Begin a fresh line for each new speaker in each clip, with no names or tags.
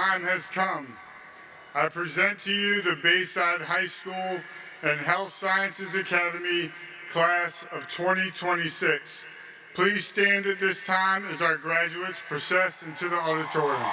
time has come. I present to you the Bayside High School and Health Sciences Academy class of 2026. Please stand at this time as our graduates process into the auditorium.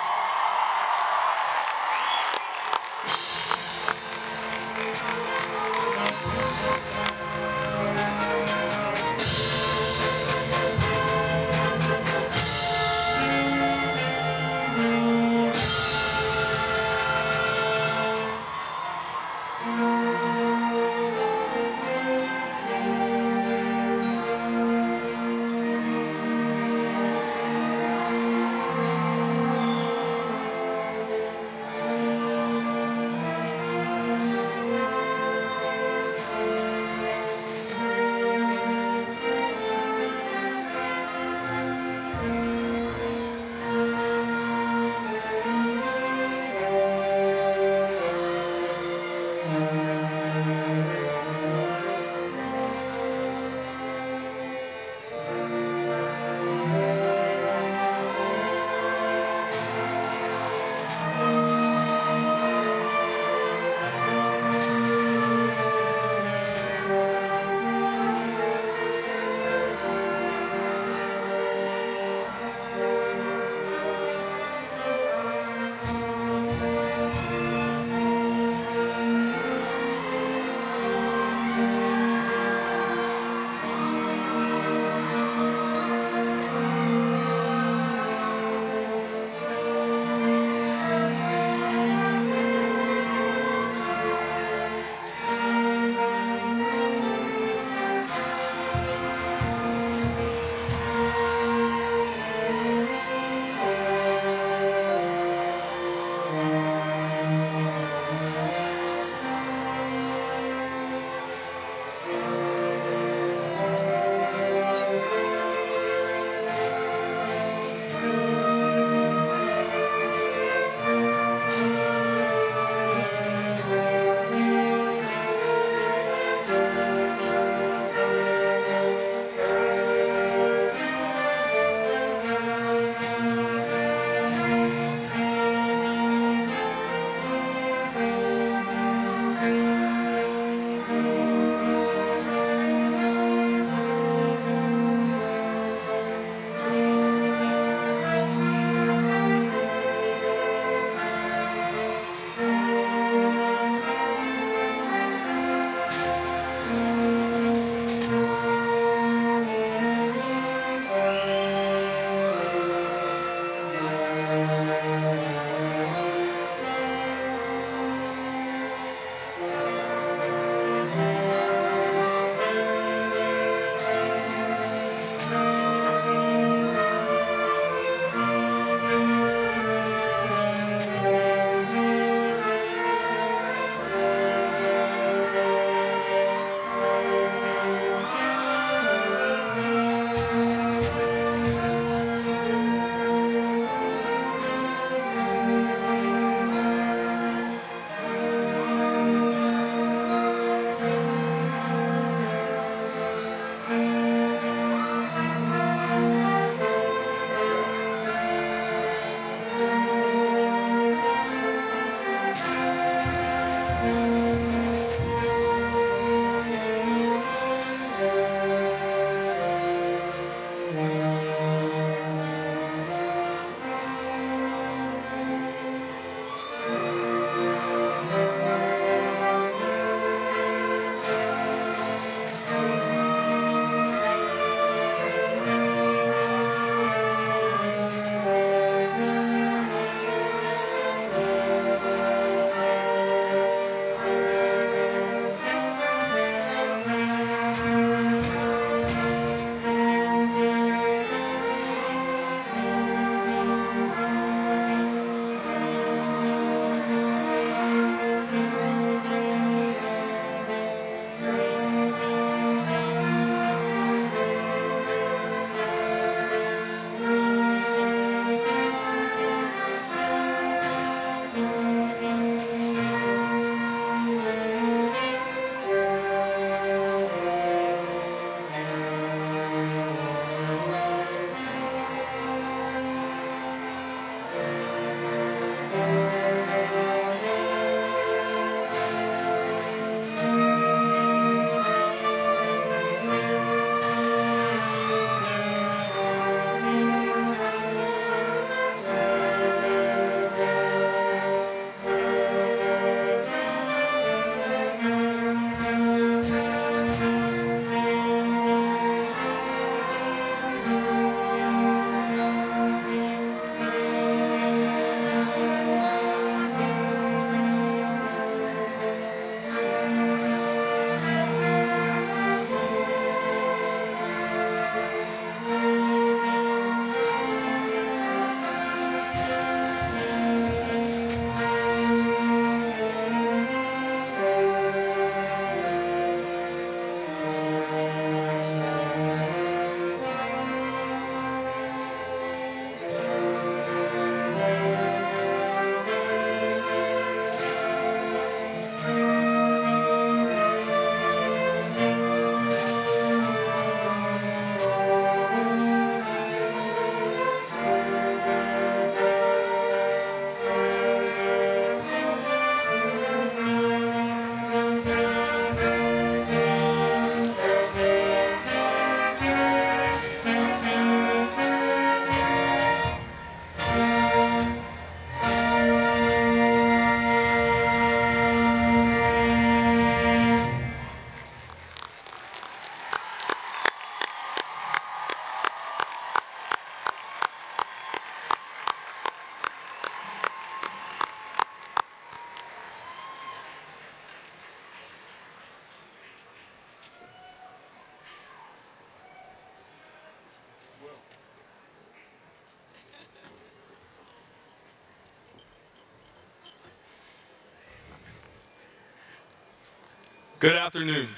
Good afternoon.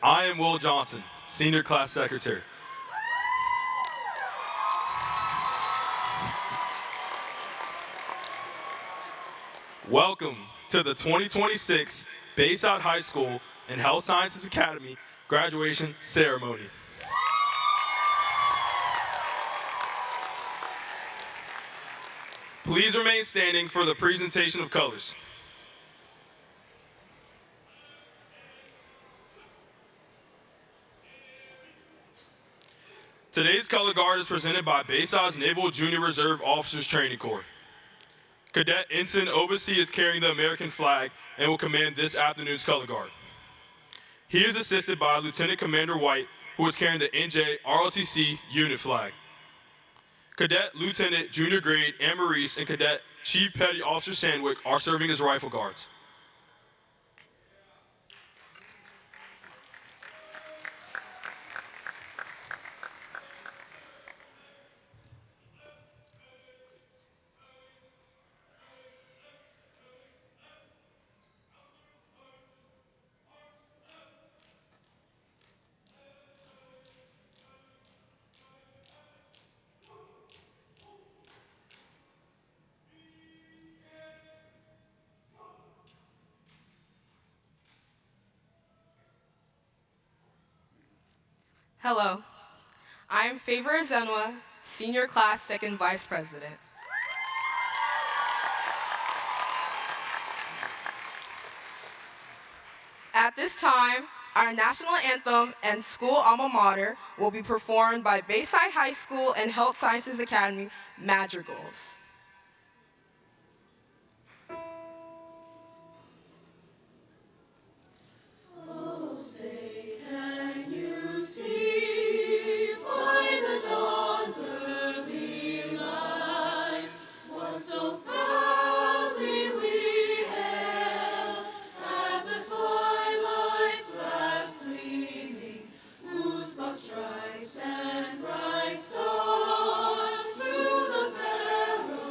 I am Will Johnson, Senior Class Secretary. Welcome to the 2026 Bayside High School and Health Sciences Academy graduation ceremony. Please remain standing for the presentation of colors. Today's color guard is presented by Bayside's Naval Junior Reserve Officers Training Corps. Cadet Ensign Obasi is carrying the American flag and will command this afternoon's color guard. He is assisted by Lieutenant Commander White, who is carrying the NJ ROTC unit flag. Cadet Lieutenant Junior Grade Ann Maurice and Cadet Chief Petty Officer Sandwick are serving as rifle guards.
Hello, I am Favor Azenwa, Senior Class Second Vice President. At this time, our national anthem and school alma mater will be performed by Bayside High School and Health Sciences Academy Madrigals.
Stripes and bright stars through the perilous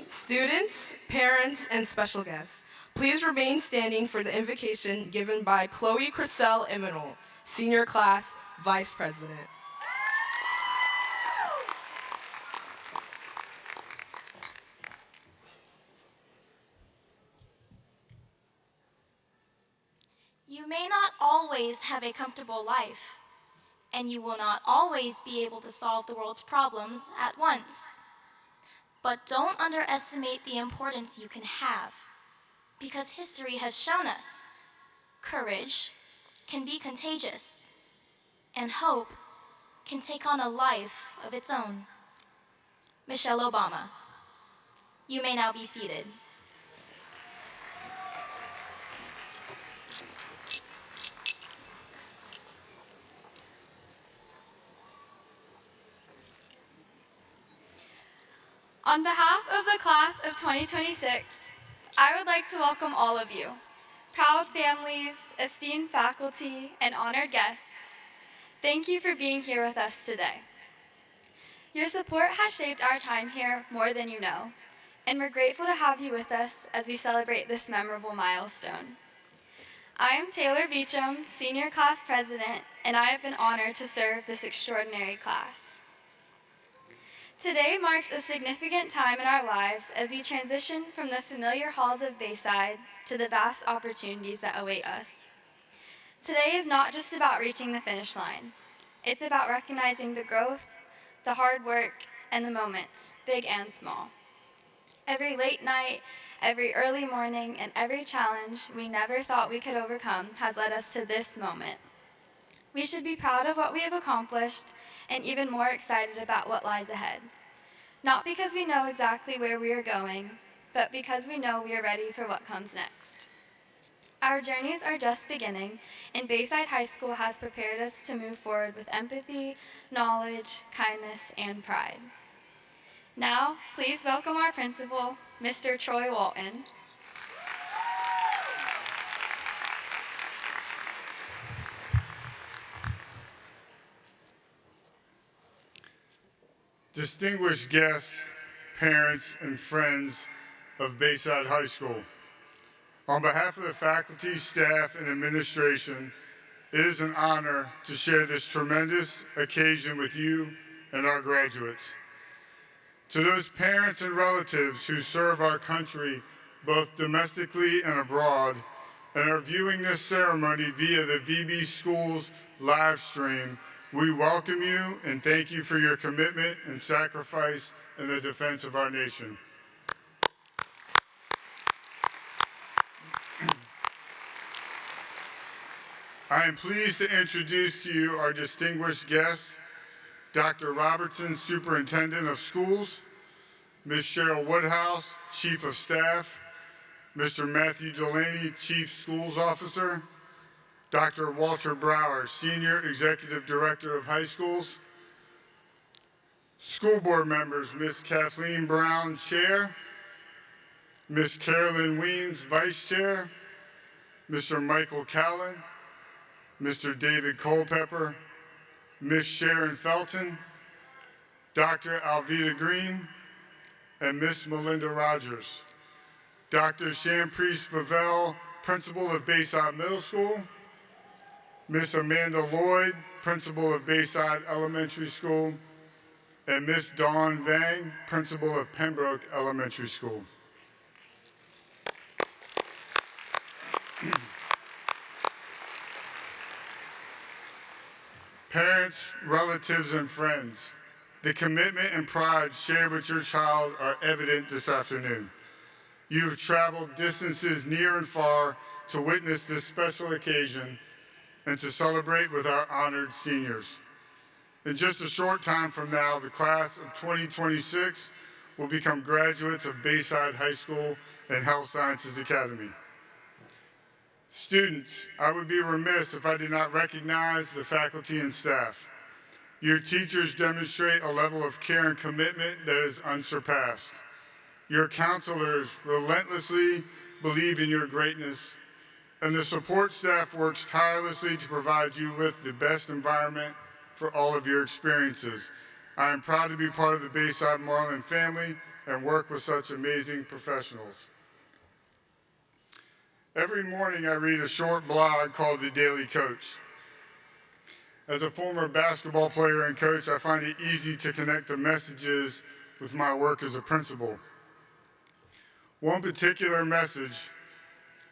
Students, parents, and special guests, please remain standing for the invocation given by Chloe Crisell Imanol, Senior Class Vice President.
You may not always have a comfortable life, and you will not always be able to solve the world's problems at once. But don't underestimate the importance you can have, because history has shown us courage can be contagious, and hope can take on a life of its own. Michelle Obama. You may now be seated.
On behalf of the class of 2026, I would like to welcome all of you, proud families, esteemed faculty, and honored guests. Thank you for being here with us today. Your support has shaped our time here more than you know, and we're grateful to have you with us as we celebrate this memorable milestone. I am Taylor Beecham, Senior Class President, and I have been honored to serve this extraordinary class. Today marks a significant time in our lives as we transition from the familiar halls of Bayside to the vast opportunities that await us. Today is not just about reaching the finish line. It's about recognizing the growth, the hard work, and the moments, big and small. Every late night, every early morning, and every challenge we never thought we could overcome has led us to this moment. We should be proud of what we have accomplished and even more excited about what lies ahead. Not because we know exactly where we are going, but because we know we are ready for what comes next. Our journeys are just beginning, and Bayside High School has prepared us to move forward with empathy, knowledge, kindness, and pride. Now, please welcome our principal, Mr. Troy Walton.
Distinguished guests, parents, and friends of Bayside High School. On behalf of the faculty, staff, and administration, it is an honor to share this tremendous occasion with you and our graduates. To those parents and relatives who serve our country both domestically and abroad and are viewing this ceremony via the VB Schools live stream, we welcome you and thank you for your commitment and sacrifice in the defense of our nation. I am pleased to introduce to you our distinguished guests, Dr. Robertson, Superintendent of Schools, Ms. Cheryl Woodhouse, Chief of Staff, Mr. Matthew Delaney, Chief Schools Officer, Dr. Walter Brower, Senior Executive Director of High Schools, school board members, Ms. Kathleen Brown, Chair, Ms. Carolyn Weems, Vice Chair, Mr. Michael Callan, Mr. David Culpepper, Ms. Sharon Felton, Dr. Alvita Green, and Ms. Melinda Rogers. Dr. Shampreet Pavel, Principal of Bayside Middle School, Ms. Amanda Lloyd, Principal of Bayside Elementary School, and Ms. Dawn Vang, Principal of Pembroke Elementary School. Parents, relatives, and friends, the commitment and pride shared with your child are evident this afternoon. You have traveled distances near and far to witness this special occasion and to celebrate with our honored seniors. In just a short time from now, the class of 2026 will become graduates of Bayside High School and Health Sciences Academy. Students, I would be remiss if I did not recognize the faculty and staff. Your teachers demonstrate a level of care and commitment that is unsurpassed. Your counselors relentlessly believe in your greatness, and the support staff works tirelessly to provide you with the best environment for all of your experiences. I am proud to be part of the Bayside Marlin family and work with such amazing professionals. Every morning I read a short blog called The Daily Coach. As a former basketball player and coach, I find it easy to connect the messages with my work as a principal. One particular message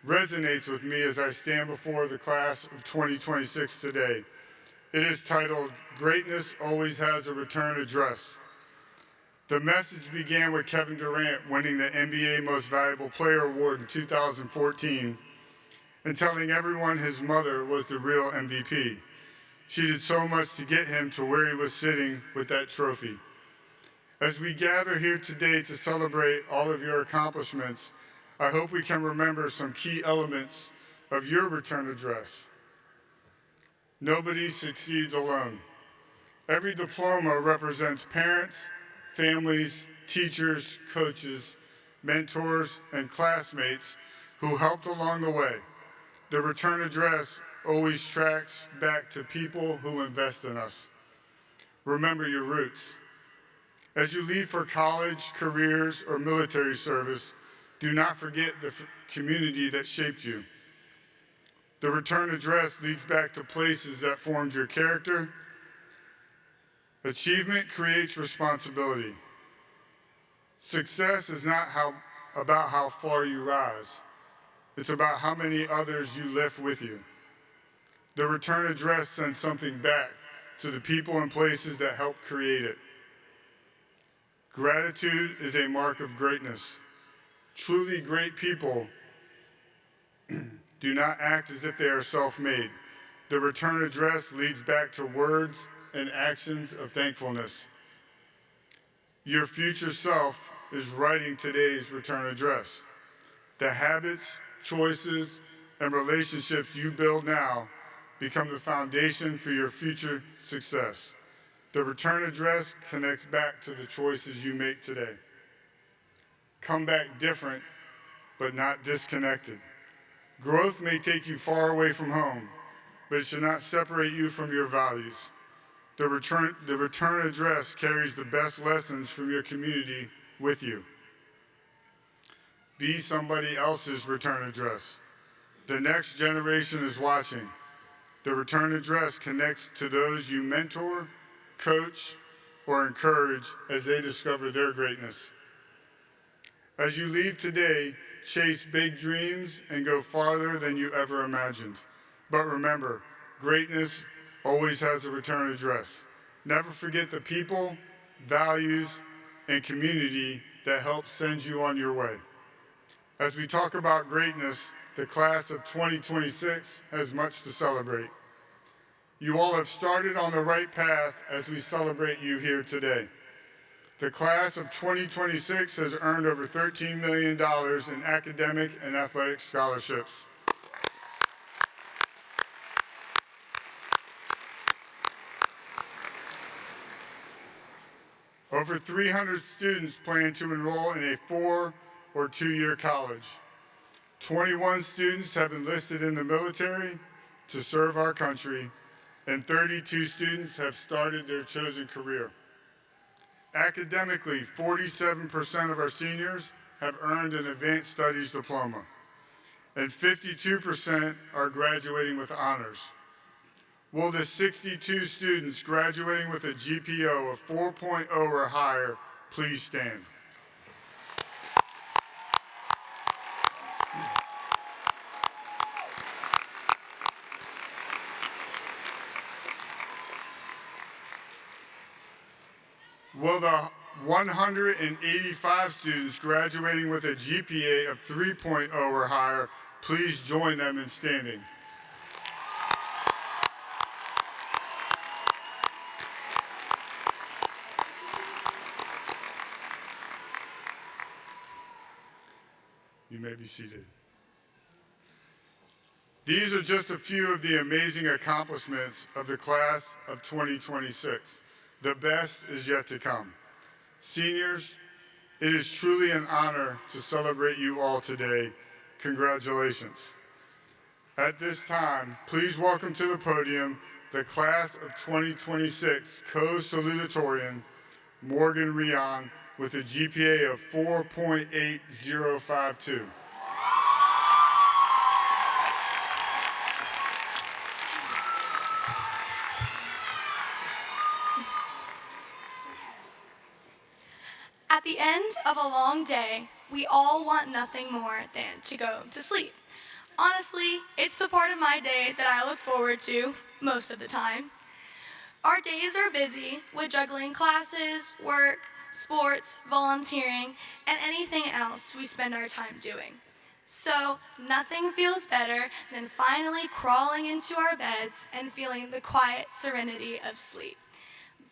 resonates with me as I stand before the class of 2026 today. It is titled, "Greatness Always Has a Return Address." The message began with Kevin Durant winning the NBA Most Valuable Player Award in 2014 and telling everyone his mother was the real MVP. She did so much to get him to where he was sitting with that trophy. As we gather here today to celebrate all of your accomplishments, I hope we can remember some key elements of your return address. Nobody succeeds alone. Every diploma represents parents, families, teachers, coaches, mentors, and classmates who helped along the way. The return address always tracks back to people who invest in us. Remember your roots. As you leave for college, careers, or military service, do not forget the community that shaped you. The return address leads back to places that formed your character. Achievement creates responsibility. Success is not about how far you rise. It's about how many others you lift with you. The return address sends something back to the people and places that helped create it. Gratitude is a mark of greatness. Truly great people do not act as if they are self-made. The return address leads back to words and actions of thankfulness. Your future self is writing today's return address. The habits, choices, and relationships you build now become the foundation for your future success. The return address connects back to the choices you make today. Come back different, but not disconnected. Growth may take you far away from home, but it should not separate you from your values. The return address carries the best lessons from your community with you. Be somebody else's return address. The next generation is watching. The return address connects to those you mentor, coach, or encourage as they discover their greatness. As you leave today, chase big dreams and go farther than you ever imagined. But remember, greatness always has a return address. Never forget the people, values, and community that helped send you on your way. As we talk about greatness, the class of 2026 has much to celebrate. You all have started on the right path as we celebrate you here today. The class of 2026 has earned over $13 million in academic and athletic scholarships. Over 300 students plan to enroll in a 4 or 2-year college. 21 students have enlisted in the military to serve our country, and 32 students have started their chosen career. Academically, 47% of our seniors have earned an advanced studies diploma, and 52% are graduating with honors. Will the 62 students graduating with a GPA of 4.0 or higher please stand? Will the 185 students graduating with a GPA of 3.0 or higher please join them in standing? You may be seated. These are just a few of the amazing accomplishments of the class of 2026. The best is yet to come. Seniors, it is truly an honor to celebrate you all today. Congratulations. At this time, please welcome to the podium the class of 2026 co-salutatorian, Morgan Rion with a GPA of 4.8052.
At the end of a long day, we all want nothing more than to go to sleep. Honestly, it's the part of my day that I look forward to most of the time. Our days are busy with juggling classes, work, sports, volunteering, and anything else we spend our time doing. So nothing feels better than finally crawling into our beds and feeling the quiet serenity of sleep.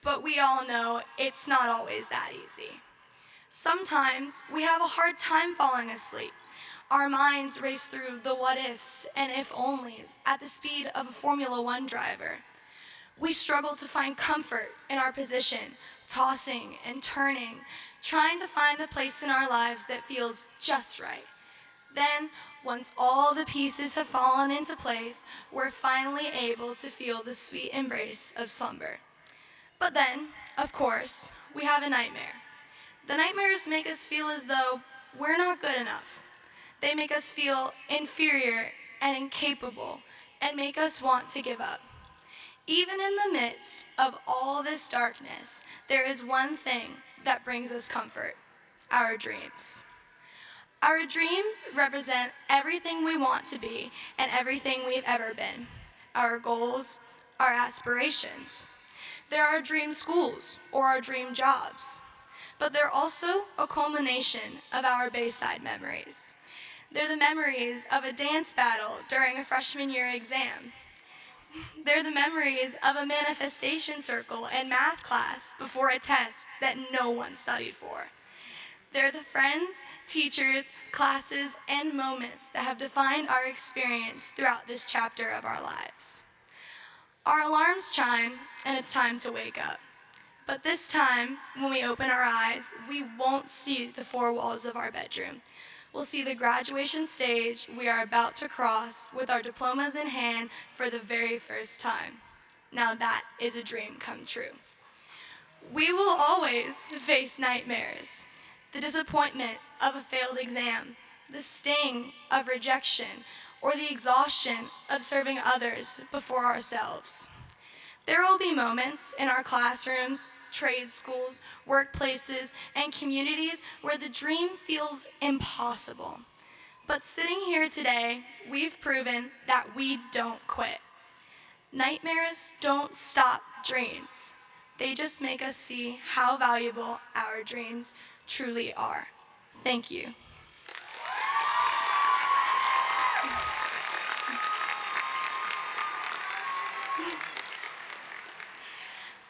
But we all know it's not always that easy. Sometimes we have a hard time falling asleep. Our minds race through the what ifs and if onlys at the speed of a Formula One driver. We struggle to find comfort in our position, tossing and turning, trying to find the place in our lives that feels just right. Then, once all the pieces have fallen into place, we're finally able to feel the sweet embrace of slumber. But then, of course, we have a nightmare. The nightmares make us feel as though we're not good enough. They make us feel inferior and incapable and make us want to give up. Even in the midst of all this darkness, there is one thing that brings us comfort: our dreams. Our dreams represent everything we want to be and everything we've ever been. Our goals, our aspirations. They're our dream schools or our dream jobs. But they're also a culmination of our Bayside memories. They're the memories of a dance battle during a freshman year exam. They're the memories of a manifestation circle in math class before a test that no one studied for. They're the friends, teachers, classes, and moments that have defined our experience throughout this chapter of our lives. Our alarms chime, and it's time to wake up. But this time, when we open our eyes, we won't see the four walls of our bedroom. We'll see the graduation stage we are about to cross with our diplomas in hand for the very first time. Now that is a dream come true. We will always face nightmares: the disappointment of a failed exam, the sting of rejection, or the exhaustion of serving others before ourselves. There will be moments in our classrooms, trade schools, workplaces, and communities where the dream feels impossible. But sitting here today, we've proven that we don't quit. Nightmares don't stop dreams. They just make us see how valuable our dreams truly are. Thank you.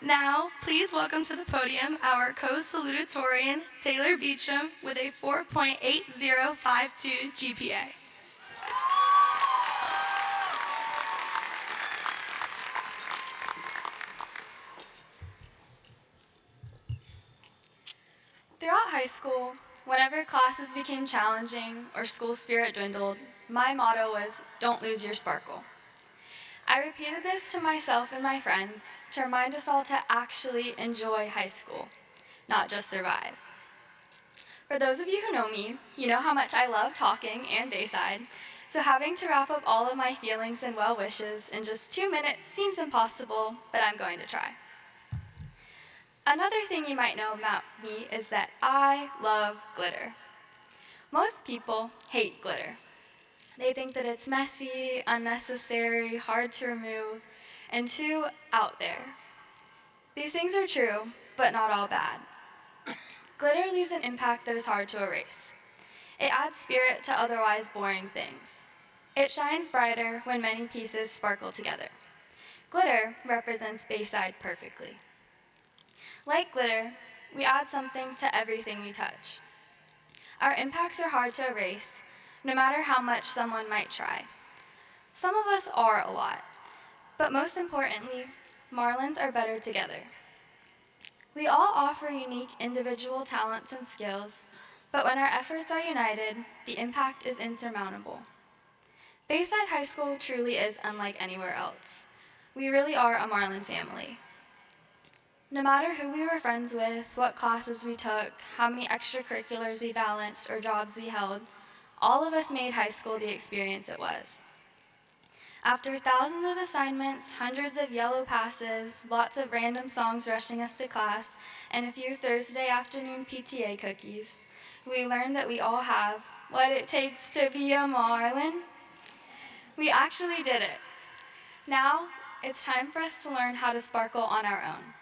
Now, please welcome to the podium our co-salutatorian, Taylor Beecham, with a 4.8052 GPA.
Throughout high school, whenever classes became challenging or school spirit dwindled, my motto was, "Don't lose your sparkle." I repeated this to myself and my friends to remind us all to actually enjoy high school, not just survive. For those of you who know me, you know how much I love talking and Bayside, so having to wrap up all of my feelings and well wishes in just 2 minutes seems impossible, but I'm going to try. Another thing you might know about me is that I love glitter. Most people hate glitter. They think that it's messy, unnecessary, hard to remove, and too out there. These things are true, but not all bad. Glitter leaves an impact that is hard to erase. It adds spirit to otherwise boring things. It shines brighter when many pieces sparkle together. Glitter represents Bayside perfectly. Like glitter, we add something to everything we touch. Our impacts are hard to erase, no matter how much someone might try. Some of us are a lot, but most importantly, Marlins are better together. We all offer unique individual talents and skills, but when our efforts are united, the impact is insurmountable. Bayside High School truly is unlike anywhere else. We really are a Marlin family. No matter who we were friends with, what classes we took, how many extracurriculars we balanced, or jobs we held, all of us made high school the experience it was. After thousands of assignments, hundreds of yellow passes, lots of random songs rushing us to class, and a few Thursday afternoon PTA cookies, we learned that we all have what it takes to be a Marlin. We actually did it. Now, it's time for us to learn how to sparkle on our own.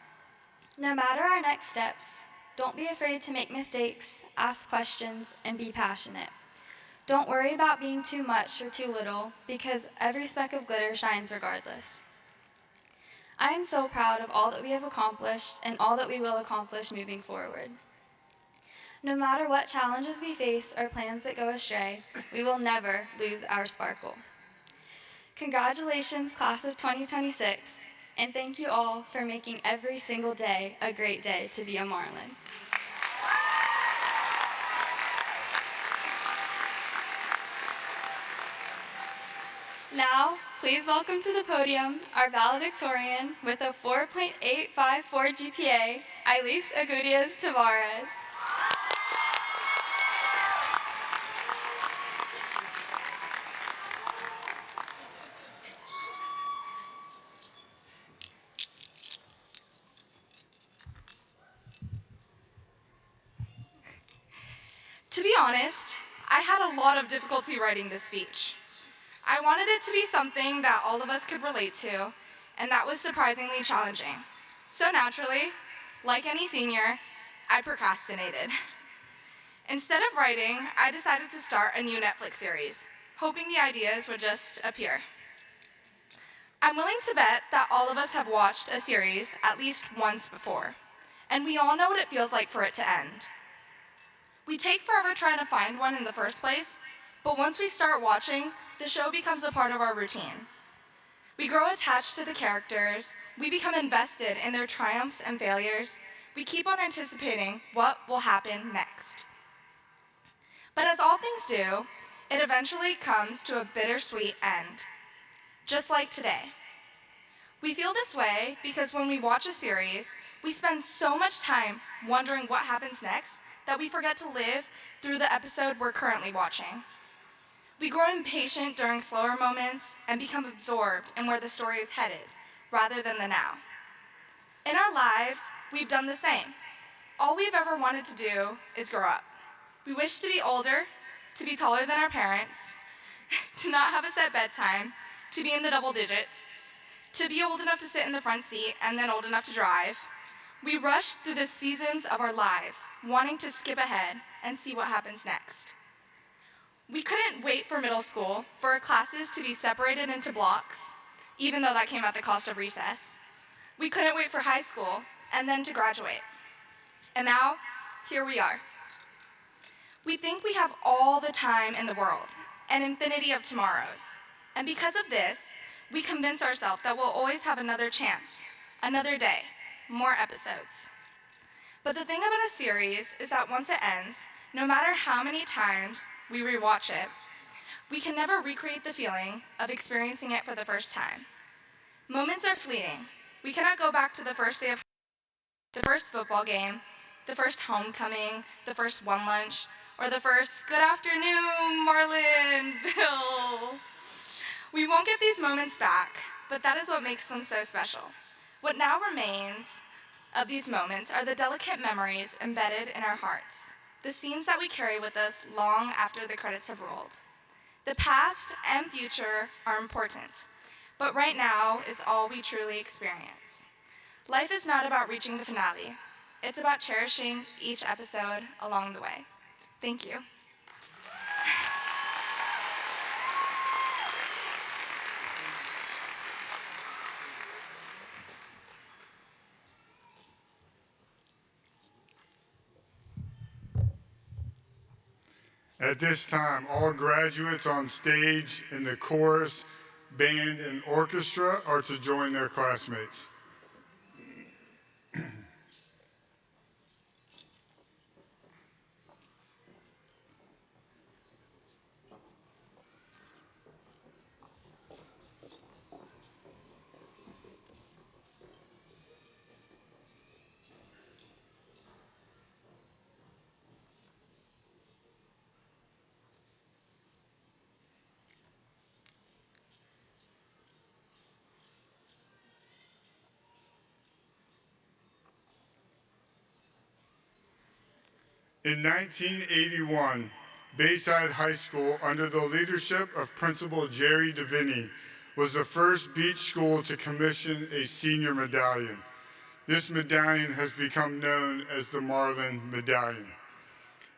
No matter our next steps, don't be afraid to make mistakes, ask questions, and be passionate. Don't worry about being too much or too little, because every speck of glitter shines regardless. I am so proud of all that we have accomplished and all that we will accomplish moving forward. No matter what challenges we face or plans that go astray, we will never lose our sparkle. Congratulations, class of 2026, and thank you all for making every single day a great day to be a Marlin. Now, please welcome to the podium our valedictorian with a 4.854 GPA, Ailis Agudias Tavares.
To be honest, I had a lot of difficulty writing this speech. I wanted it to be something that all of us could relate to, and that was surprisingly challenging. So naturally, like any senior, I procrastinated. Instead of writing, I decided to start a new Netflix series, hoping the ideas would just appear. I'm willing to bet that all of us have watched a series at least once before, and we all know what it feels like for it to end. We take forever trying to find one in the first place, but once we start watching, the show becomes a part of our routine. We grow attached to the characters, we become invested in their triumphs and failures, we keep on anticipating what will happen next. But as all things do, it eventually comes to a bittersweet end, just like today. We feel this way because when we watch a series, we spend so much time wondering what happens next that we forget to live through the episode we're currently watching. We grow impatient during slower moments and become absorbed in where the story is headed, rather than the now. In our lives, we've done the same. All we've ever wanted to do is grow up. We wish to be older, to be taller than our parents, to not have a set bedtime, to be in the double digits, to be old enough to sit in the front seat and then old enough to drive. We rush through the seasons of our lives, wanting to skip ahead and see what happens next. We couldn't wait for middle school for our classes to be separated into blocks, even though that came at the cost of recess. We couldn't wait for high school and then to graduate. And now, here we are. We think we have all the time in the world, an infinity of tomorrows. And because of this, we convince ourselves that we'll always have another chance, another day, more episodes. But the thing about a series is that once it ends, no matter how many times we rewatch it, we can never recreate the feeling of experiencing it for the first time. Moments are fleeting. We cannot go back to the first day of the first football game, the first homecoming, the first one lunch, or the first good afternoon, Marlin, Bill. We won't get these moments back, but that is what makes them so special. What now remains of these moments are the delicate memories embedded in our hearts, the scenes that we carry with us long after the credits have rolled. The past and future are important, but right now is all we truly experience. Life is not about reaching the finale. It's about cherishing each episode along the way. Thank you.
At this time, all graduates on stage in the chorus, band, and orchestra are to join their classmates. In 1981, Bayside High School, under the leadership of Principal Jerry DeVinny, was the first beach school to commission a senior medallion. This medallion has become known as the Marlin Medallion.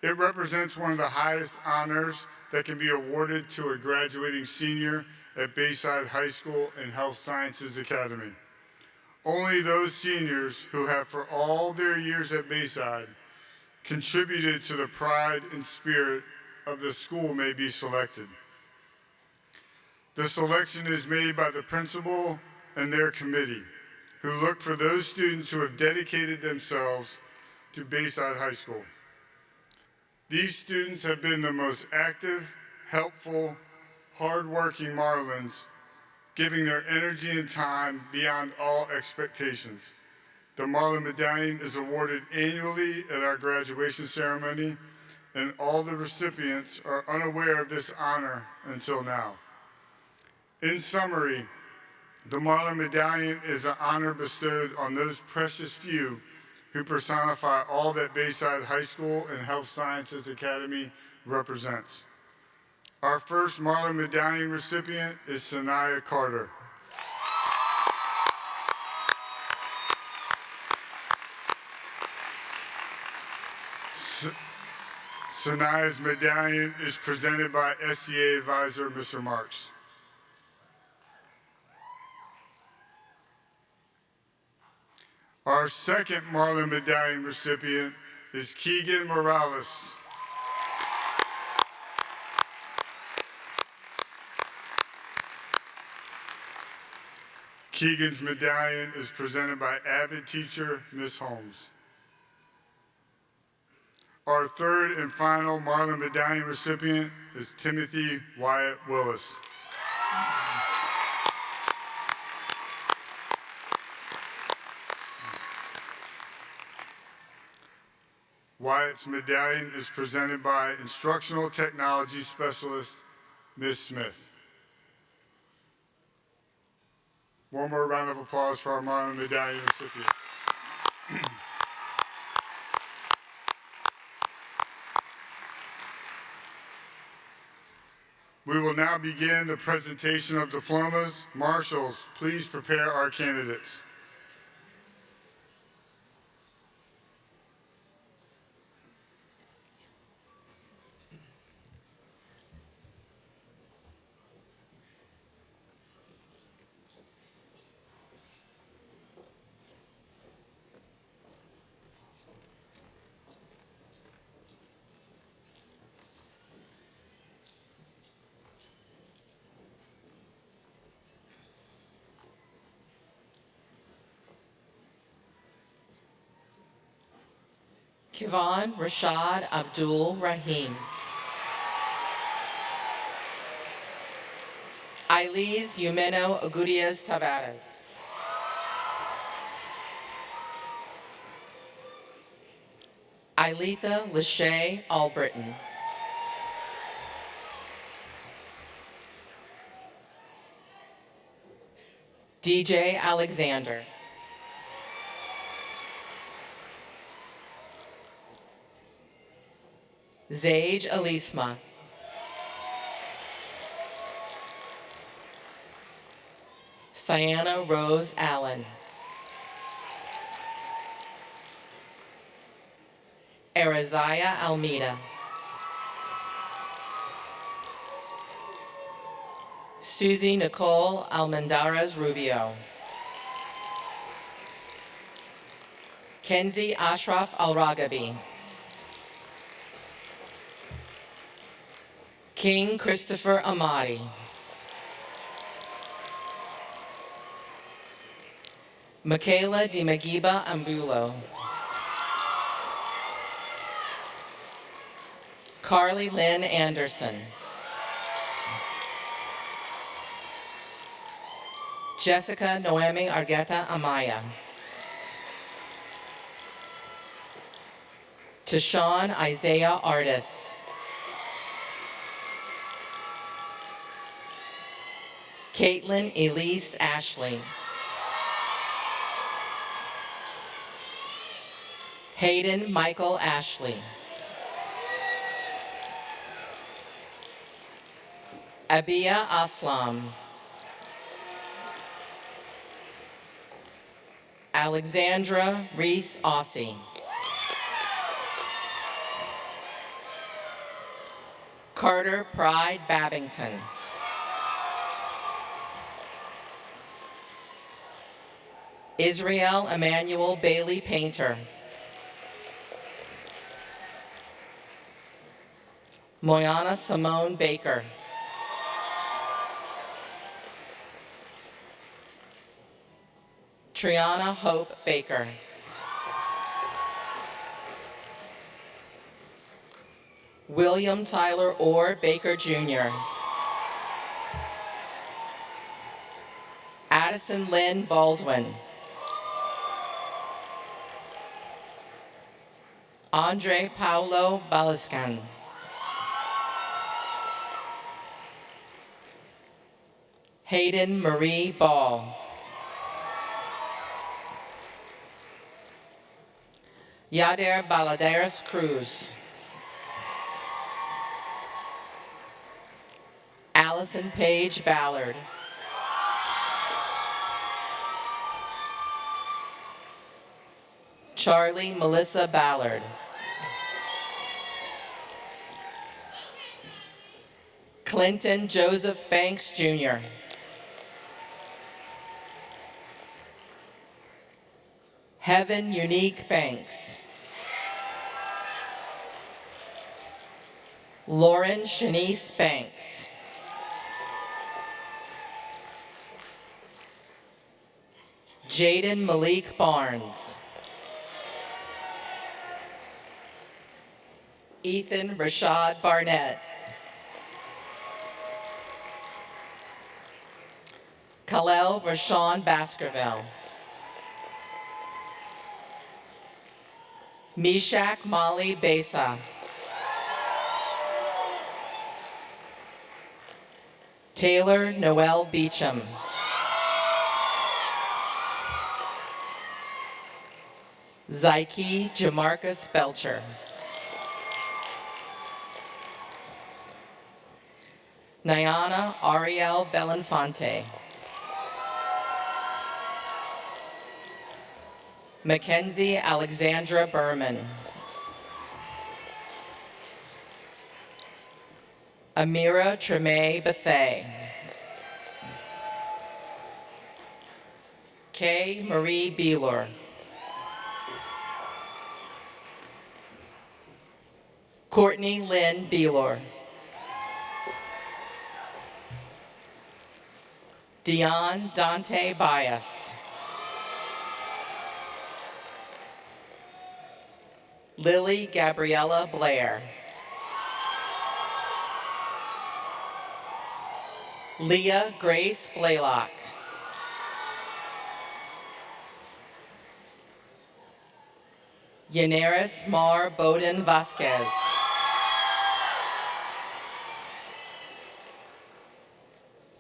It represents one of the highest honors that can be awarded to a graduating senior at Bayside High School and Health Sciences Academy. Only those seniors who have for all their years at Bayside contributed to the pride and spirit of the school may be selected. The selection is made by the principal and their committee, who look for those students who have dedicated themselves to Bayside High School. These students have been the most active, helpful, hardworking Marlins, giving their energy and time beyond all expectations. The Marlin Medallion is awarded annually at our graduation ceremony, and all the recipients are unaware of this honor until now. In summary, the Marlin Medallion is an honor bestowed on those precious few who personify all that Bayside High School and Health Sciences Academy represents. Our first Marlin Medallion recipient is Sanaya Carter. Sanaya's medallion is presented by SCA advisor, Mr. Marks. Our second Marlin Medallion recipient is Keegan Morales. Keegan's medallion is presented by avid teacher, Ms. Holmes. Our third and final Marlin Medallion recipient is Timothy Wyatt Willis. Wyatt's medallion is presented by Instructional Technology Specialist, Ms. Smith. One more round of applause for our Marlin Medallion recipients. We will now begin the presentation of diplomas. Marshals, please prepare our candidates.
Kivon Rashad Abdul Rahim. Ailis Yumeno Agudías Tavares. Ailitha Lachey Albritton. DJ Alexander. Zaid Alisma. Sienna Rose Allen. Arizaya Almeida. Susie Nicole Almendarez Rubio. Kenzie Ashraf Al-Ragabi. King Christopher Amati. Michaela Dimagiba Ambulo. Carly Lynn Anderson. Jessica Noemi Argueta Amaya. Tashawn Isaiah Artis. Caitlin Elise Ashley. Hayden Michael Ashley. Abia Aslam. Alexandra Reese Aussie. Carter Pride Babington. Israel Emmanuel Bailey Painter. Moyana Simone Baker. Triana Hope Baker. William Tyler Orr Baker Jr. Addison Lynn Baldwin. Andre Paulo Balascan. Hayden Marie Ball. Yader Baladeras Cruz. Allison Page Ballard. Charlie Melissa Ballard. Clinton Joseph Banks Jr. Heaven Unique Banks. Lauren Shanice Banks. Jaden Malik Barnes. Ethan Rashad Barnett. Khalil Rashawn Baskerville. Mishak Molly Besa. Taylor Noel Beecham. Zyke Jamarcus Belcher. Nyana Ariel Belenfante. Mackenzie Alexandra Berman. Amira Treme Bethay. Kay Marie Beeler. Courtney Lynn Beeler. Dion Dante Bias. Lily Gabriella Blair. Leah Grace Blaylock. Yaneris Mar Bowden Vasquez.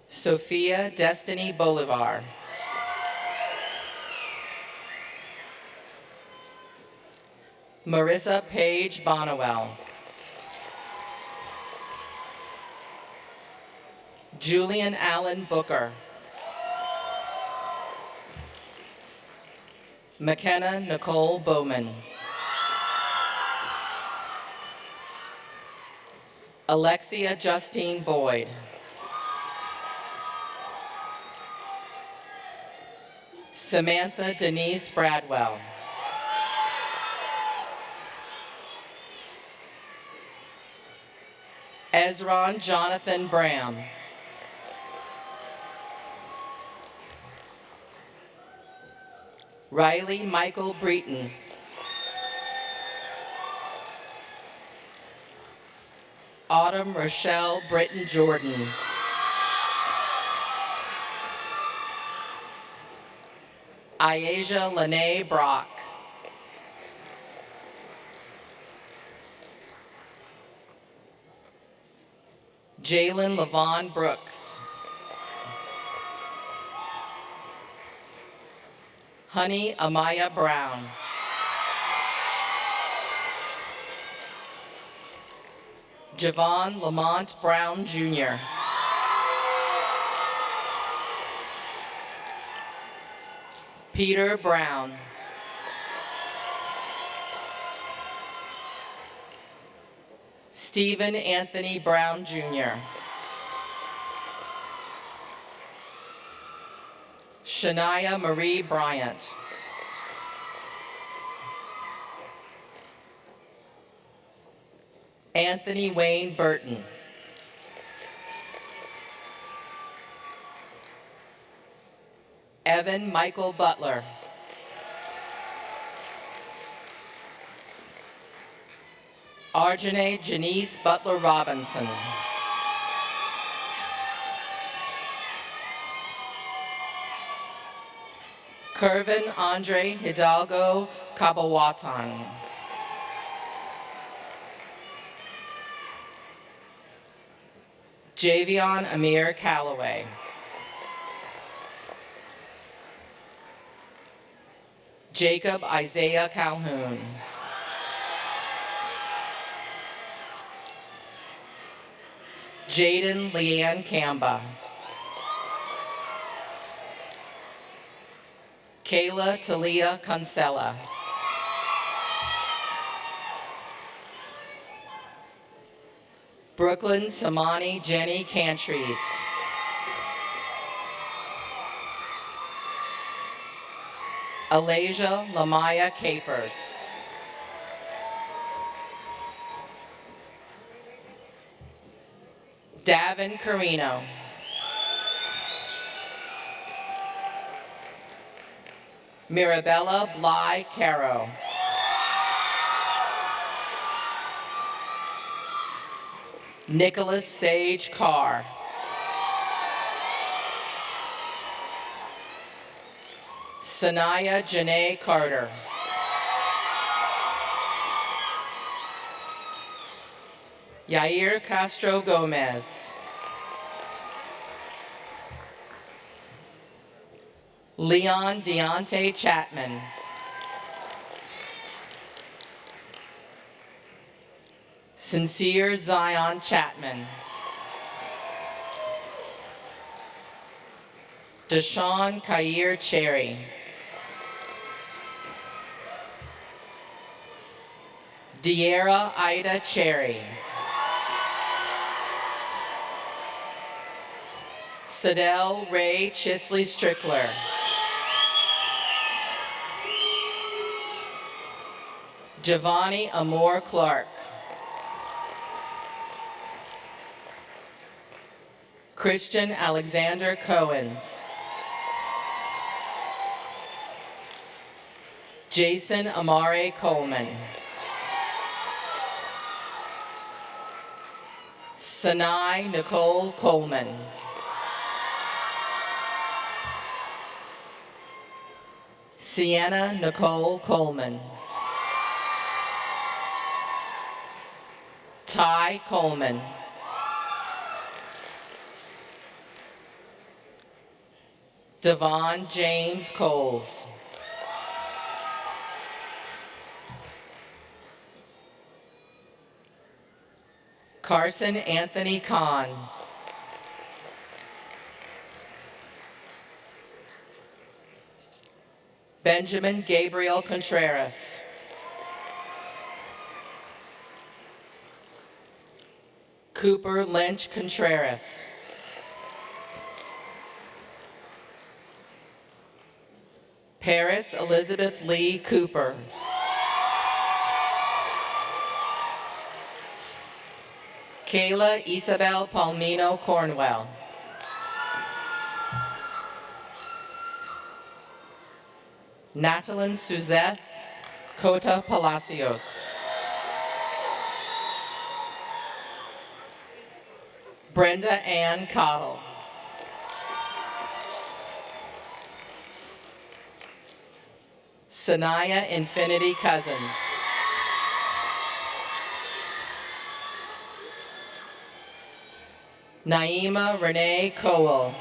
Sophia Destiny Bolivar. Marissa Paige Bonnewell. Julian Allen Booker. McKenna Nicole Bowman. Alexia Justine Boyd. Samantha Denise Bradwell. Ezron Jonathan Bram. Riley Michael Breton. Autumn Rochelle Britton Jordan. Iasia Lene Brock. Jalen Levon Brooks. Honey Amaya Brown. Javon Lamont Brown Jr. Peter Brown. Stephen Anthony Brown, Jr. Shania Marie Bryant. Anthony Wayne Burton. Evan Michael Butler. Arjane Janice Butler Robinson. Kervin Andre Hidalgo Kabawatan. Javion Amir Calloway. Jacob Isaiah Calhoun. Jaden Leanne Kamba. Kayla Talia Cancella. Brooklyn Samani Jenny Cantries. Alasia Lamaya Capers. Davin Carino. Mirabella Bly Caro. Nicholas Sage Carr. Sanaya Janae Carter. Yair Castro Gomez. Leon Deontay Chapman. Sincere Zion Chapman. Deshaun Kair Cherry. De'Ara Ida Cherry. Sadell Ray Chisley Strickler. Giovanni Amor Clark. Christian Alexander Cohens. Jason Amare Coleman. Sanai Nicole Coleman. Sienna Nicole Coleman. Ty Coleman. Devon James Coles. Carson Anthony Kahn. Benjamin Gabriel Contreras. Cooper Lynch Contreras. Paris Elizabeth Lee Cooper. Kayla Isabel Palmino Cornwell. Natalyn Suzette Cota Palacios. Brenda Ann Cottle. Sanaya Infinity Cousins. Naima Renee Cowell.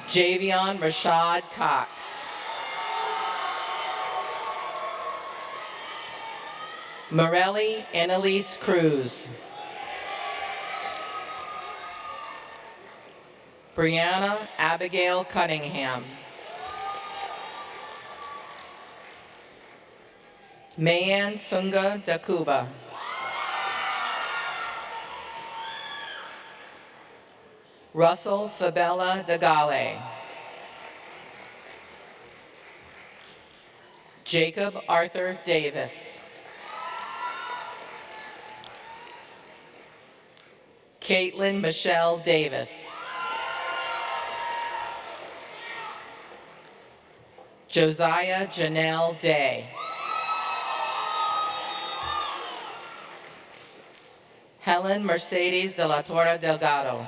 Javion Rashad Cox. Morelli Annalise Cruz. Brianna Abigail Cunningham. Mayan Sunga Dakuba. Russell Fabella Dagale. Jacob Arthur Davis. Caitlin Michelle Davis. Josiah Janelle Day. Helen Mercedes de la Torre Delgado.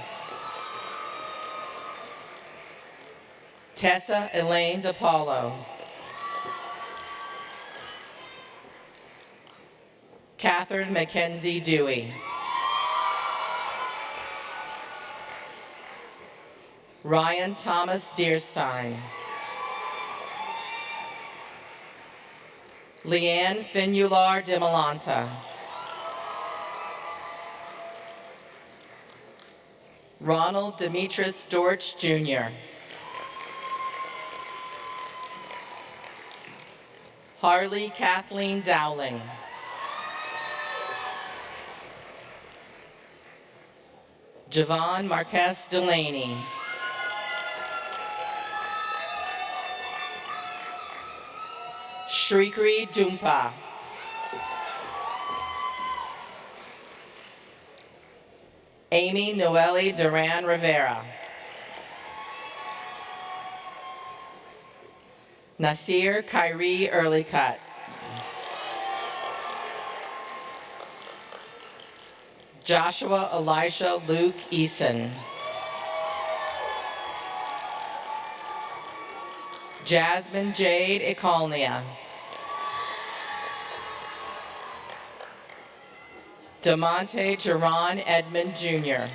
Tessa Elaine DePaulo. Catherine Mackenzie Dewey. Ryan Thomas Deerstein. Leanne Finular de Malanta. Ronald Demetrius Dortch Jr. Harley Kathleen Dowling. Javon Marquez Delaney. Shrikri Dumpa. Amy Noelle Duran Rivera. Nasir Kyrie Earlycut. Joshua Elisha Luke Eason. Jasmine Jade Ecolnia. DeMonte Jerron Edmond Jr.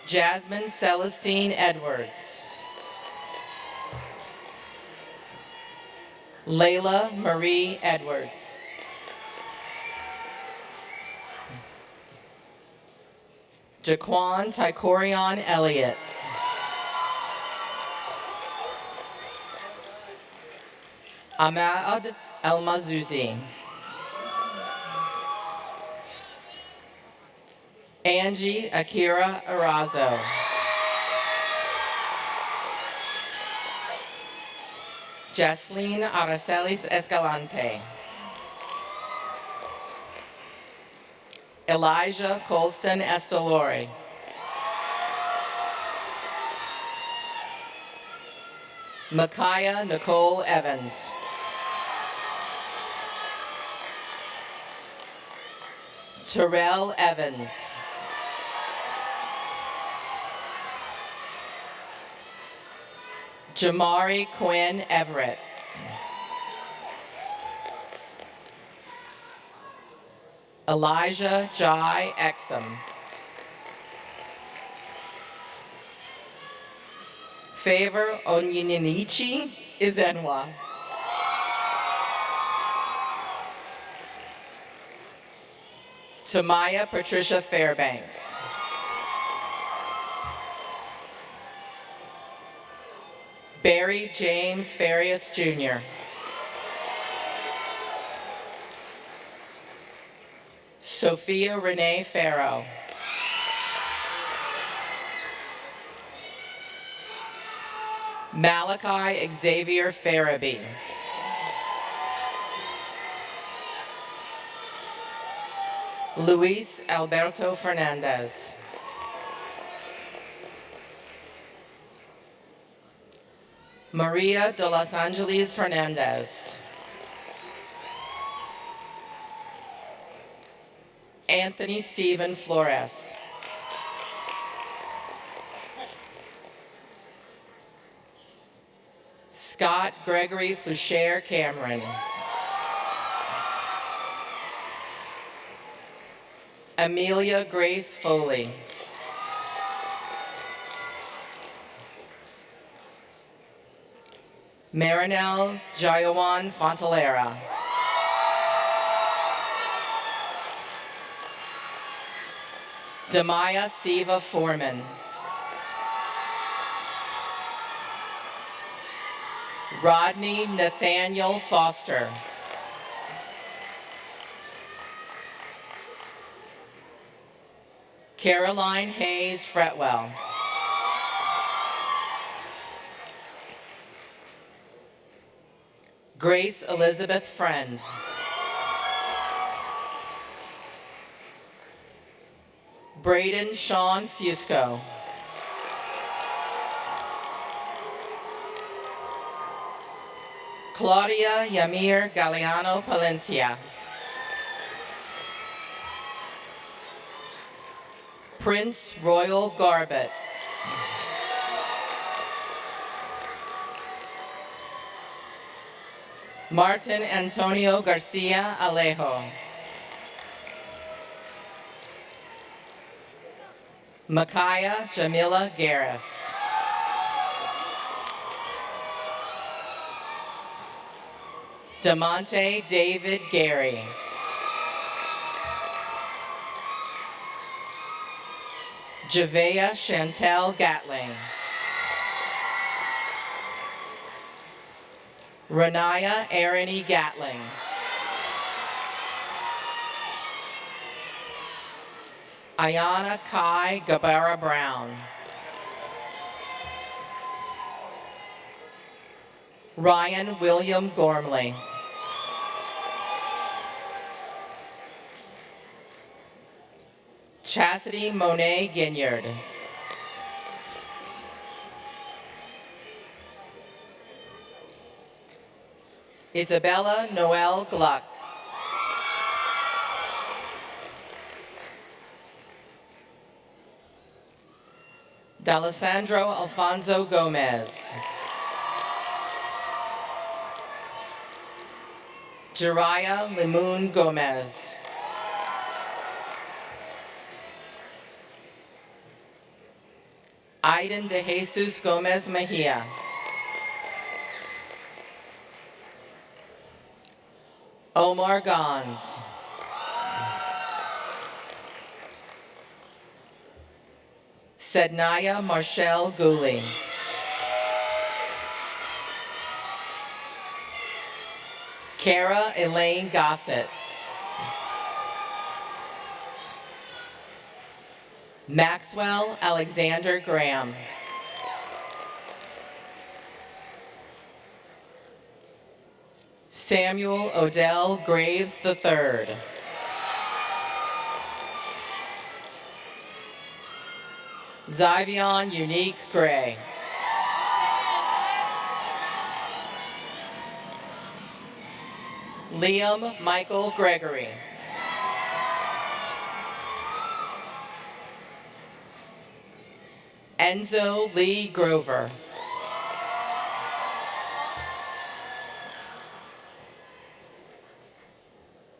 Jasmine Celestine Edwards. Layla Marie Edwards. Jaquan Tykorion Elliott. Ahmad El-Mazouzi. Angie Akira Arazo. Jasleen Aracelis Escalante. Elijah Colston Estelori. Micaiah Nicole Evans. Terrell Evans. Jamari Quinn Everett. Elijah Jai Exum. Favor Onyininichi Izenwa. Tamaya Patricia Fairbanks. Barry James Farias Jr. Sophia Renee Farrow. Malachi Xavier Farabee. Luis Alberto Fernandez. Maria de Los Angeles Fernandez. Anthony Stephen Flores. Scott Gregory Flucher Cameron. Amelia Grace Foley. Marinelle Jayawan Fontalera. Demaya Siva Foreman. Rodney Nathaniel Foster. Caroline Hayes Fretwell. Grace Elizabeth Friend. Braden Sean Fusco. Claudia Yamir Galeano Palencia. Prince Royal Garbett. Martin Antonio Garcia Alejo. Micaiah Jamila Garris. Demonte David Gary. Javea Chantel Gatling. Renaya Erin Gatling. Ayana Kai Gabara Brown. Ryan William Gormley. Chastity Monet Ginyard. Isabella Noel Gluck. D'Alessandro Alfonso Gomez. Jariah Limoon Gomez. Aiden De Jesus Gomez Mejia. Omar Gons. Sednaya Marshall Gooley. Kara Elaine Gossett. Maxwell Alexander Graham. Samuel Odell Graves III. Zyvion Unique Gray. Liam Michael Gregory. Enzo Lee Grover.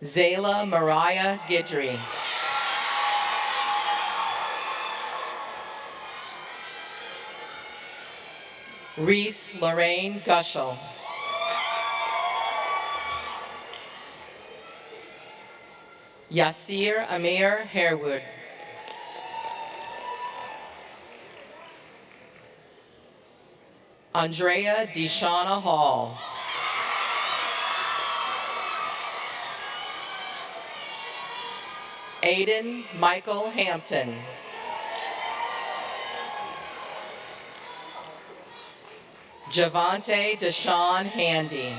Zayla Mariah Gidry. Reese Lorraine Gushel. Yasir Amir Harewood. Andrea Deshauna Hall. Aiden Michael Hampton. Javante Deshaun Handy.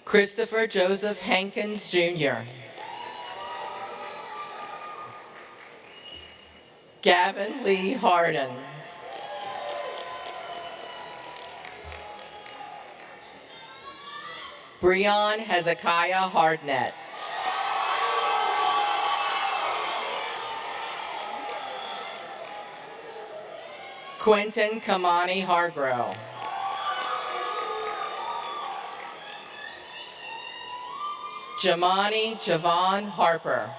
Christopher Joseph Hankins Jr. Gavin Lee Harden. Breon Hezekiah Hardnett. Quentin Kamani Hargrove. Jamani Javon Harper.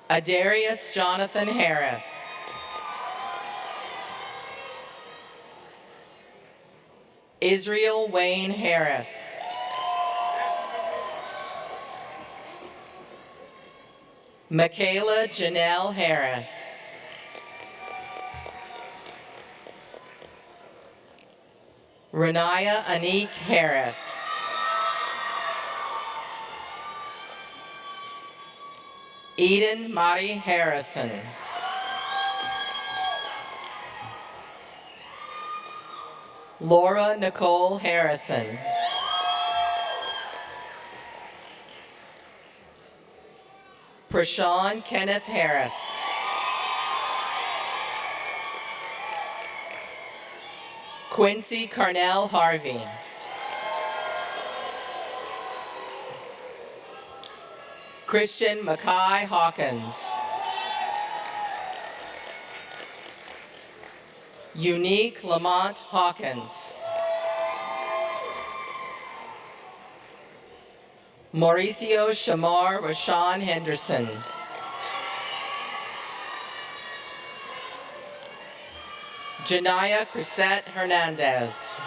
Adarius Jonathan Harris. Israel Wayne Harris. Michaela Janelle Harris. Renaya Anik Harris. Eden Mari Harrison. Laura Nicole Harrison. Prashawn Kenneth Harris. Quincy Carnell Harvey. Christian Mackay Hawkins. Unique Lamont Hawkins. Mauricio Shamar Rashawn Henderson. Janaya Crisette Hernandez.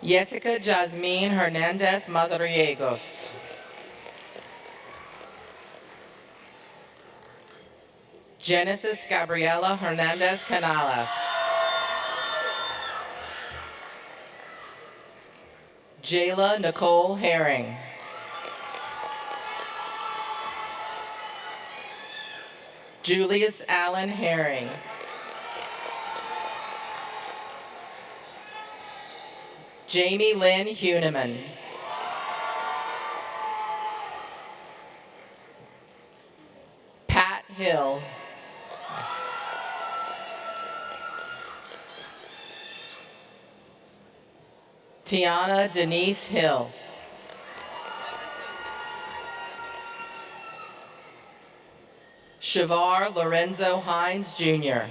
Jessica Jasmine Hernandez Mazariegos. Genesis Gabriela Hernandez Canales. Jayla Nicole Herring. Julius Allen Herring. Jamie Lynn Huneman. Pat Hill. Tiana Denise Hill. Shavar Lorenzo Hines Jr.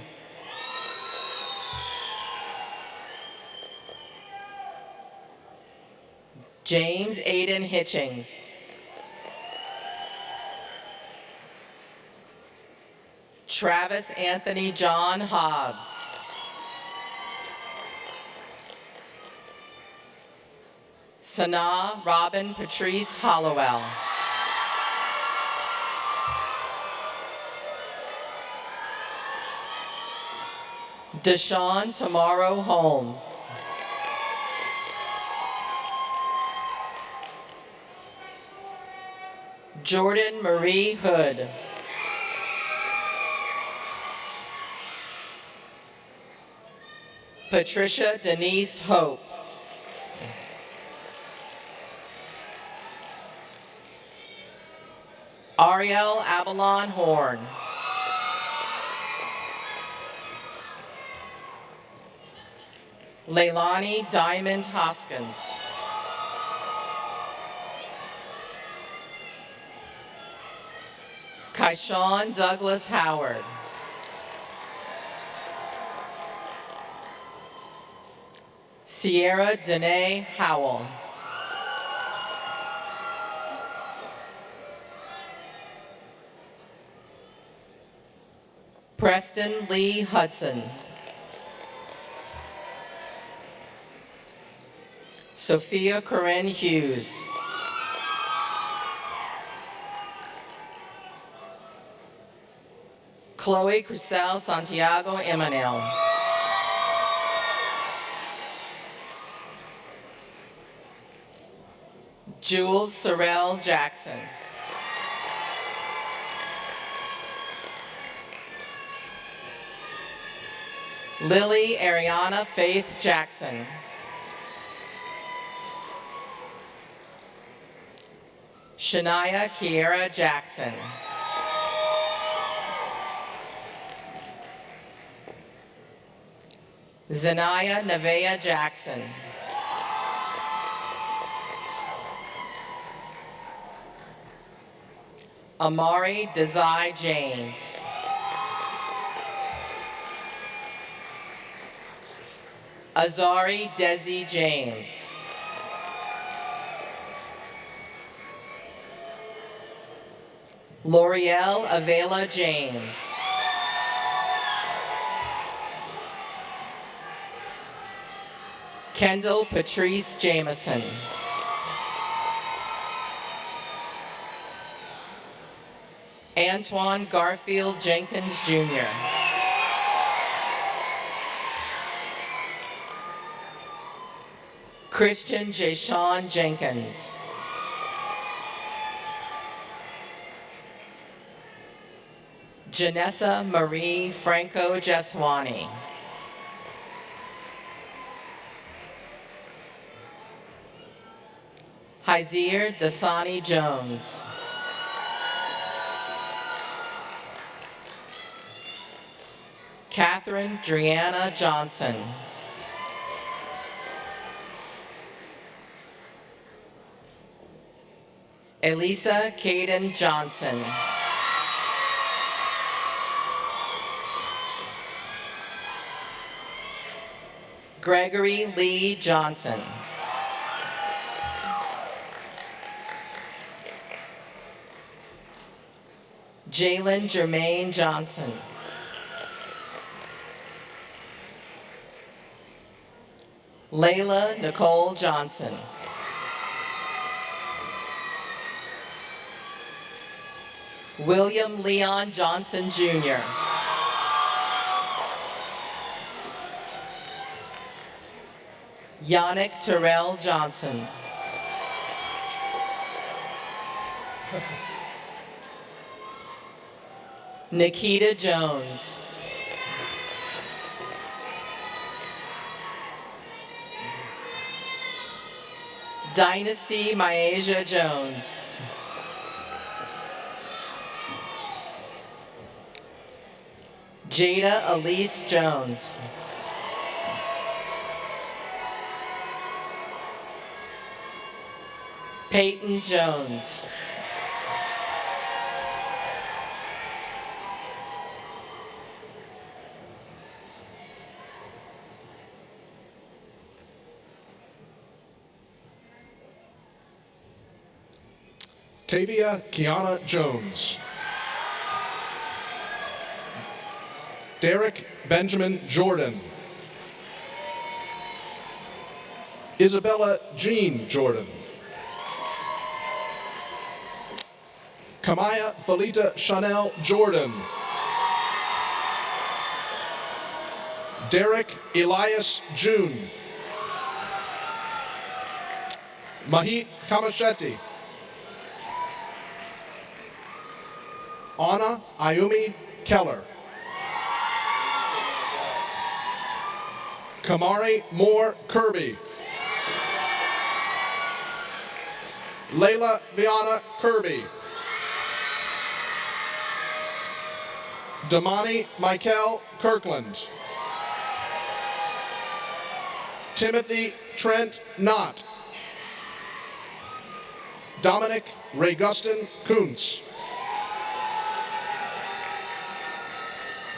James Aiden Hitchings. Travis Anthony John Hobbs. Sanaa Robin Patrice Hollowell. Deshaun Tomorrow Holmes. Jordan Marie Hood. Patricia Denise Hope. Ariel Avalon Horn. Leilani Diamond Hoskins. Kaishawn Douglas Howard. Sierra Danae Howell. Preston Lee Hudson. Sophia Corinne Hughes. Chloe Crisel Santiago Emanuel. Jules Sorrell Jackson. Lily Ariana Faith Jackson. Shania Kiera Jackson. Zanaya Nevea Jackson. Amari Desai James. Azari Desi James. L'Oreal Avela James. Kendall Patrice Jameson. Antoine Garfield Jenkins, Jr. Christian Jashawn Jenkins. Janessa Marie Franco Jaswani. Hyzir Dasani Jones. Catherine Driana Johnson. Elisa Caden Johnson. Gregory Lee Johnson. Jalen Jermaine Johnson. Layla Nicole Johnson. William Leon Johnson, Jr. Yannick Terrell Johnson. Nikita Jones. Dynasty Myasia Jones. Jada Elise Jones. Peyton Jones.
Tavia Kiana Jones. Derek Benjamin Jordan. Isabella Jean Jordan. Kamaya Felita Chanel Jordan. Derek Elias June. Mahit Kamashetty. Anna Ayumi Keller. Kamari Moore Kirby. Layla Viana Kirby. Damani Michael Kirkland. Timothy Trent Knott. Dominic Raygustin Kuntz.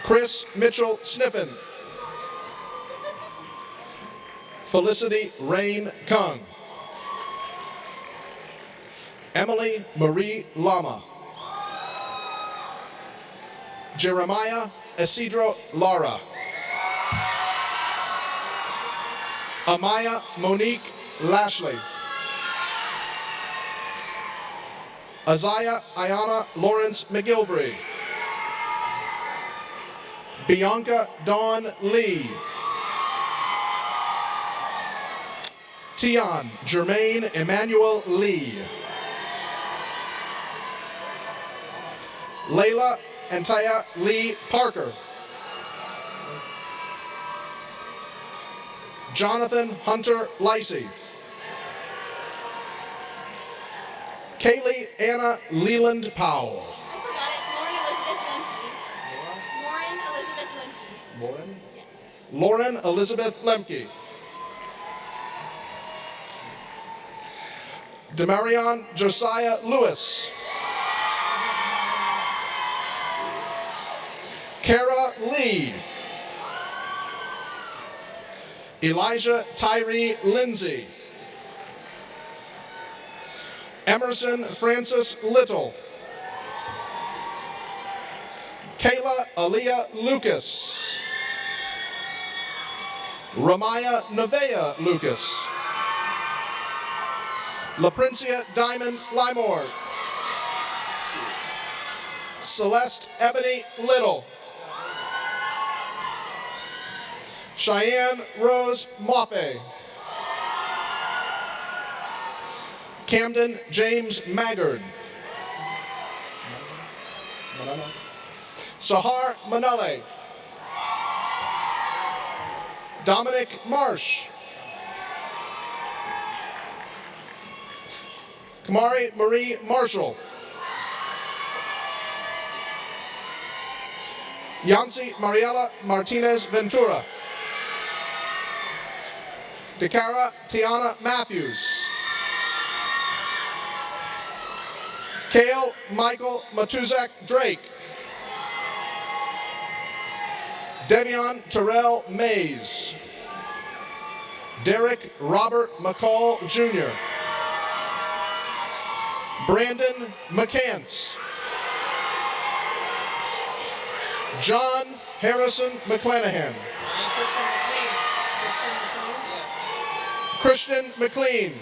Chris Mitchell Sniffen. Felicity Rain Kung. Emily Marie Lama. Jeremiah Isidro Lara. Amaya Monique Lashley. Isaiah Ayana Lawrence McGilvery. Bianca Dawn Lee. Tian Jermaine Emmanuel Lee. Layla Antaya Lee Parker. Jonathan Hunter Lacey. Kaylee Anna Leland Powell.
I forgot it's Lauren Elizabeth Lemke. Lauren Elizabeth Lemke.
Lauren?
Yes.
Lauren Elizabeth Lemke. Demarion Josiah Lewis. Kara Lee. Elijah Tyree Lindsay. Emerson Francis Little. Kayla Aaliyah Lucas. Ramaya Nevea Lucas. LaPrincia Diamond Limor. Celeste Ebony Little. Cheyenne Rose Moffey. Camden James Maggard. Sahar Manale. Dominic Marsh. Kamari Marie Marshall. Yancy Mariela Martinez Ventura. Decara Tiana Matthews. Kale Michael Matuzak Drake. Devion Terrell Mays. Derek Robert McCall Jr. Brandon McCants. John Harrison McClanahan. Christian McLean.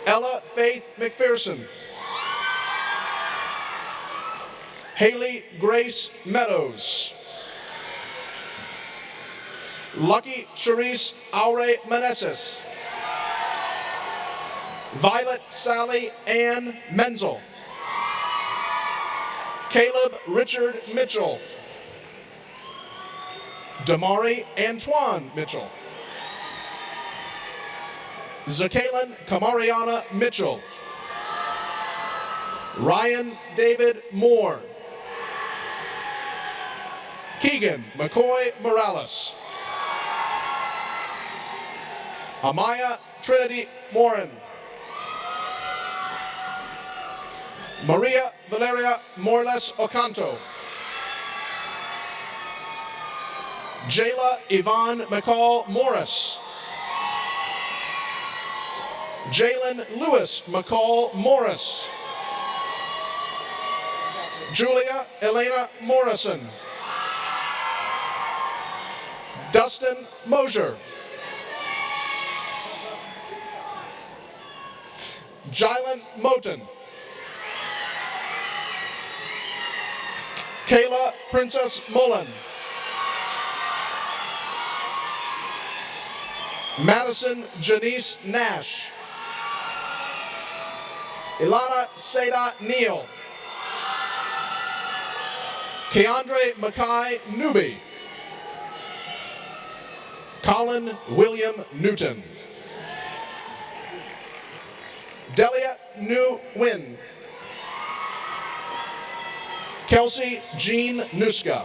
Ella Faith McPherson. Haley Grace Meadows. Lucky Charisse Aure Meneses. Violet Sally Ann Menzel. Caleb Richard Mitchell. Damari Antoine Mitchell. Zakalen Kamariana Mitchell. Ryan David Moore. Keegan McCoy Morales. Amaya Trinity Morin. Maria Valeria Morles Ocanto. Jayla Yvonne McCall Morris. Jalen Lewis McCall Morris. Julia Elena Morrison. Dustin Mosier. Jylan Moten. Kayla Princess Mullen. Madison Janice Nash. Ilana Seda Neal. Keandre Mackay Newby. Colin William Newton. Delia New Win. Kelsey Jean Nuska.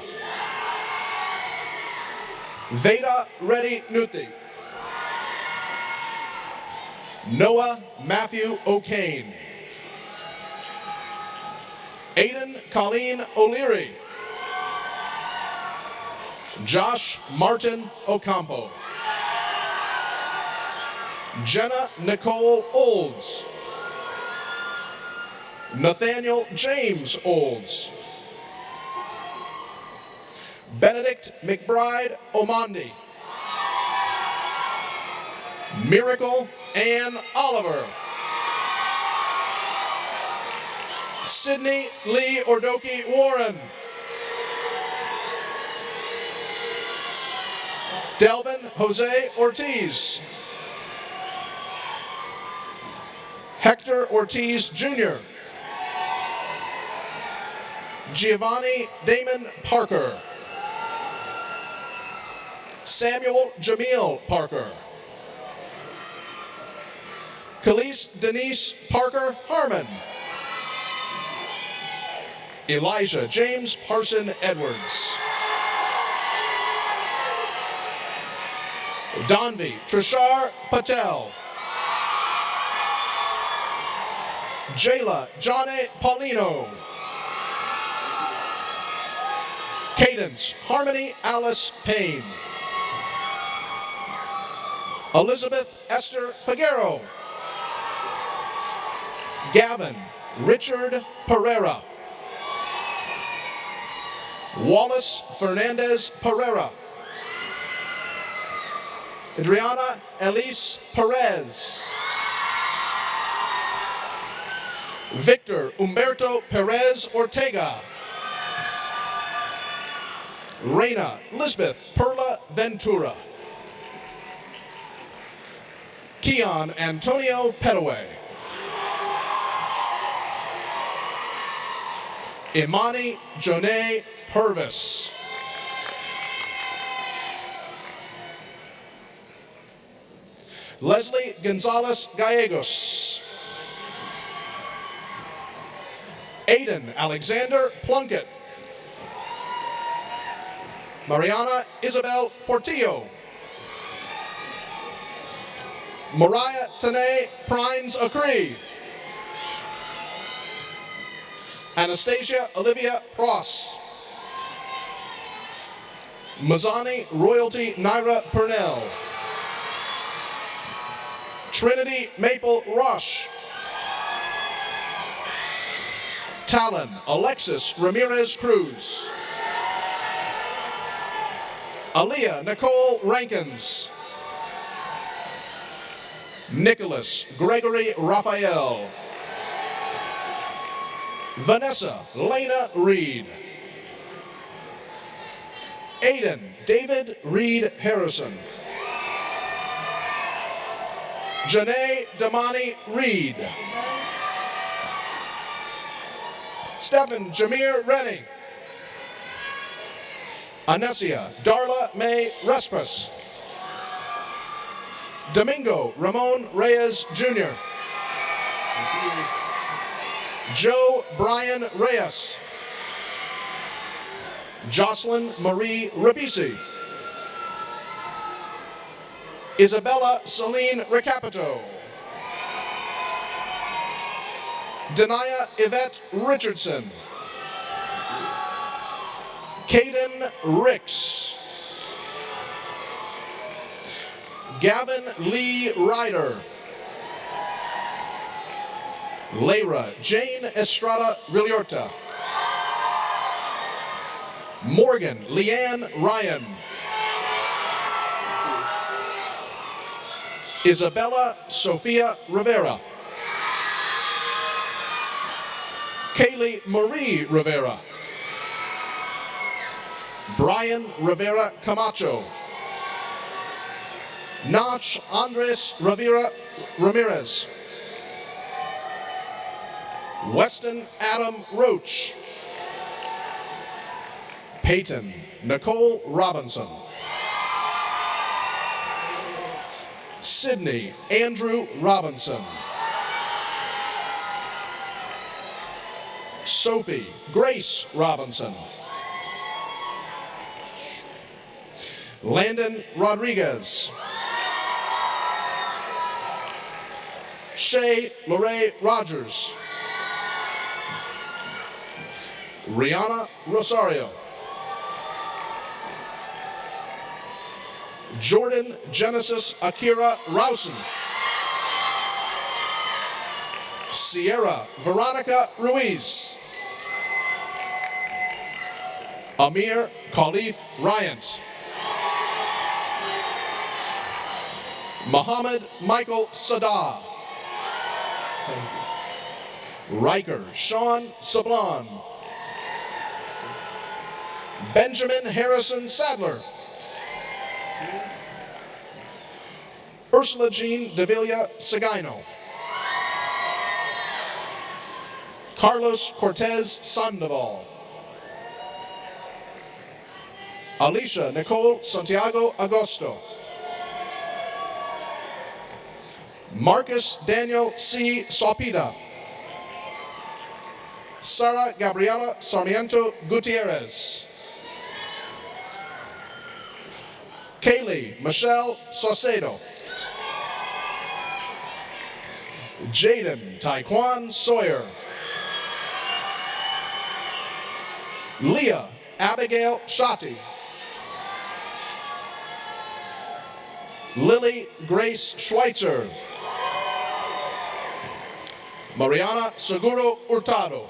Veda Reddy Nuthi. Noah Matthew O'Kane. Aiden Colleen O'Leary. Josh Martin Ocampo. Jenna Nicole Olds. Nathaniel James Olds. Benedict McBride Omondi. Miracle Ann Oliver. Sydney Lee Ordoki Warren. Delvin Jose Ortiz. Hector Ortiz Jr. Giovanni Damon Parker. Samuel Jamil Parker. Khalees Denise Parker Harmon. Elijah James Parson Edwards. Donvi Trishar Patel. Jayla Jane Paulino. Cadence Harmony Alice Payne. Elizabeth Esther Peguero. Gavin Richard Pereira. Wallace Fernandez Pereira. Adriana Elise Perez. Victor Humberto Perez Ortega. Reina Lisbeth Perla Ventura. Keon Antonio Petaway. Imani Jonay Purvis. Leslie Gonzalez Gallegos. Aiden Alexander Plunkett. Mariana Isabel Portillo. Mariah Tanae Prines Acree. Anastasia Olivia Pross. Mazani Royalty Naira Purnell. Trinity Maple Rush. Talon Alexis Ramirez Cruz. Aaliyah Nicole Rankins. Nicholas Gregory Raphael. Vanessa Lena Reed. Aiden David Reed Harrison. Janae Damani Reed. Stephen Jameer Renning. Anesia Darla May Respres. Domingo Ramon Reyes Jr. Joe Brian Reyes. Jocelyn Marie Rabisi. Isabella Celine Recapito. Denaya Yvette Richardson. Caden Ricks. Gavin Lee Ryder. Layra Jane Estrada Rilliorta. Morgan Leanne Ryan. Isabella Sofia Rivera. Kaylee Marie Rivera. Brian Rivera Camacho. Nach Andres Rivera Ramirez. Weston Adam Roach. Peyton Nicole Robinson. Sydney Andrew Robinson. Sophie Grace Robinson. Landon Rodriguez. Shay Lorraine Rogers. Rihanna Rosario. Jordan Genesis Akira Rousen. Sierra Veronica Ruiz. Amir Khalif Ryant. Muhammad Michael Sadar. Riker Sean Sablon. Benjamin Harrison Sadler. Ursula Jean Davila Seguino. Carlos Cortez Sandoval. Alicia Nicole Santiago Agosto. Marcus Daniel C. Sopita. Sara Gabriela Sarmiento Gutierrez. Kaylee Michelle Saucedo. Jaden Taekwon Sawyer. Leah Abigail Shotty. Lily Grace Schweitzer. Mariana Seguro Hurtado.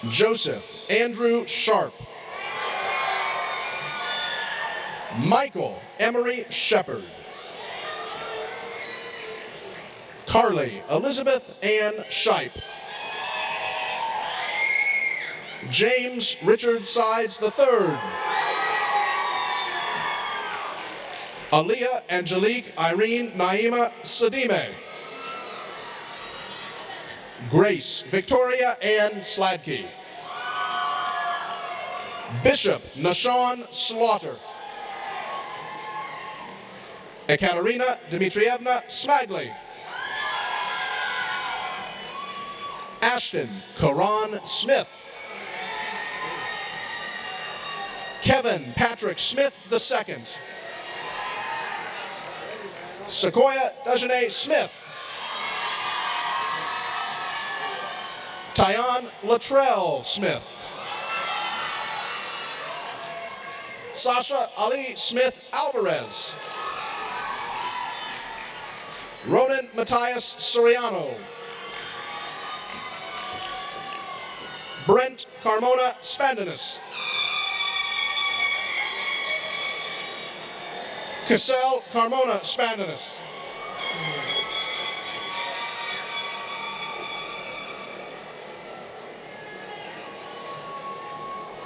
Joseph Andrew Sharp. Michael Emery Shepard. Carly Elizabeth Ann Shipe. James Richard Sides III. Aaliyah Angelique Irene Naima Sadime. Grace Victoria Ann Sladkey. Bishop Nashawn Slaughter. Ekaterina Dmitrievna Smagley. Ashton Karan Smith. Kevin Patrick Smith II. Sequoia Dejane Smith. Tyon Latrell Smith. Sasha Ali Smith Alvarez. Ronan Matthias Soriano. Brent Carmona Spandanus. Cassell Carmona Spandanus.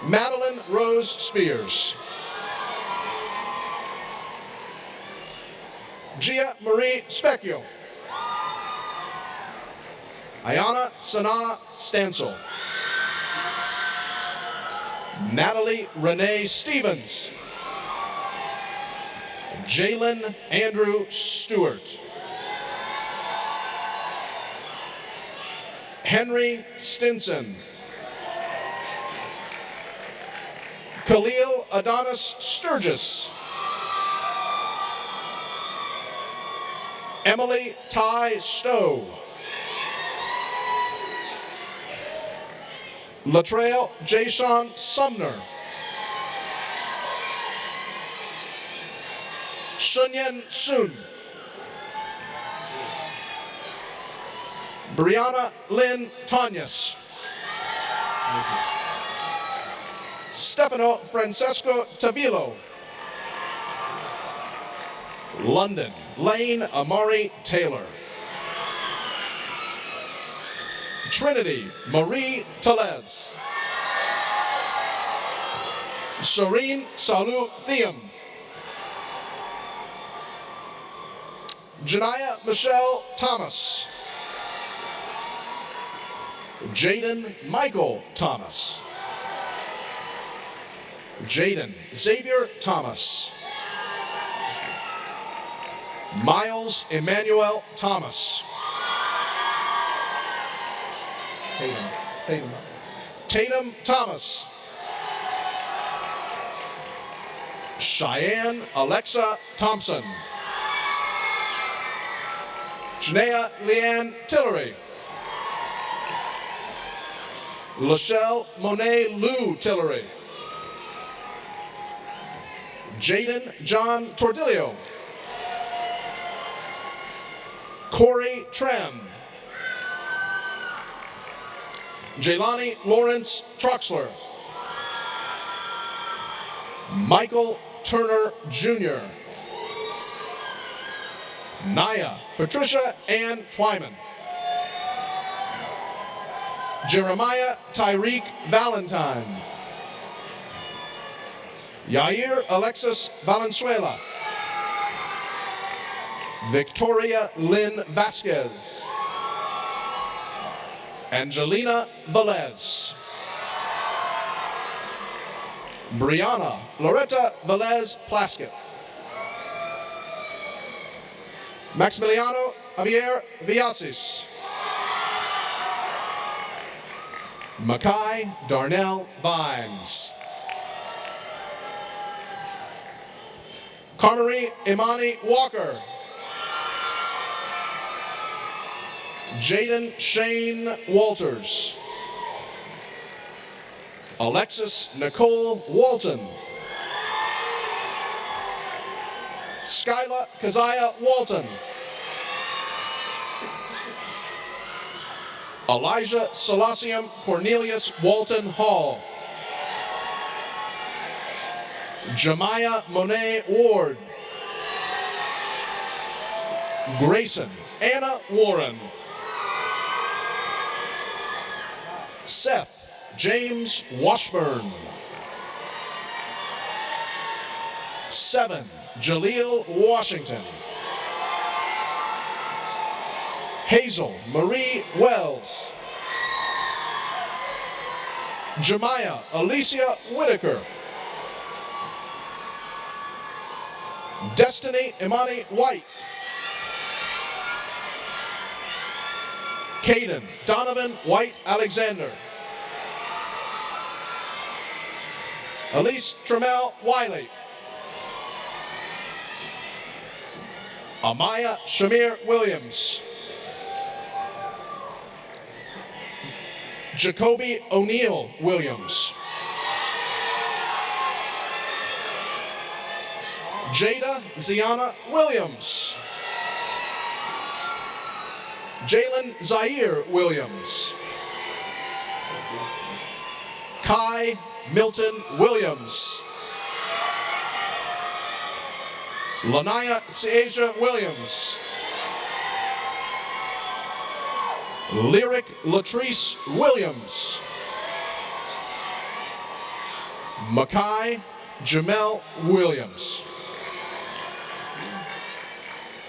Madeline Rose Spears. Gia Marie Specchio. Ayana Sana Stansel. Natalie Renee Stevens. Jalen Andrew Stewart. Henry Stinson. Khalil Adonis Sturgis. Emily Ty Stowe. Latrell Jason Sumner. Shunyan Sun. Brianna Lynn Tanyas. Stefano Francesco Tavilo. London Lane Amari Taylor. Trinity Marie Telez. Serene Salu Thiam. Janaya Michelle Thomas. Jaden Michael Thomas. Jaden Xavier Thomas. Miles Emmanuel Thomas. Tatum Thomas. Cheyenne Alexa Thompson. Janaea Leanne Tillery. Lachelle Monet Lou Tillery. Jaden John Tordilio. Corey Trem. Jelani Lawrence Troxler. Michael Turner Jr. Naya Patricia Ann Twyman. Jeremiah Tyreek Valentine. Yair Alexis Valenzuela. Victoria Lynn Vasquez. Angelina Velez. Brianna Loretta Velez Plaskett. Maximiliano Javier Villasis. Makai Darnell Vines. Carmery Imani Walker. Jaden Shane Walters. Alexis Nicole Walton. Skyla Keziah Walton. Elijah Selasium Cornelius Walton Hall. Jemiah Monet Ward. Grayson Anna Warren. Seth James Washburn. 7, Jaleel Washington. Hazel Marie Wells. Jemiah Alicia Whitaker. Destiny Imani White. Caden Donovan White Alexander. Elise Trammell Wiley. Amaya Shamir Williams. Jacoby O'Neill Williams. Jada Ziana Williams. Jalen Zaire Williams. Kai Milton Williams. Lanaya Seasia Williams. Lyric Latrice Williams. Makai Jamel Williams.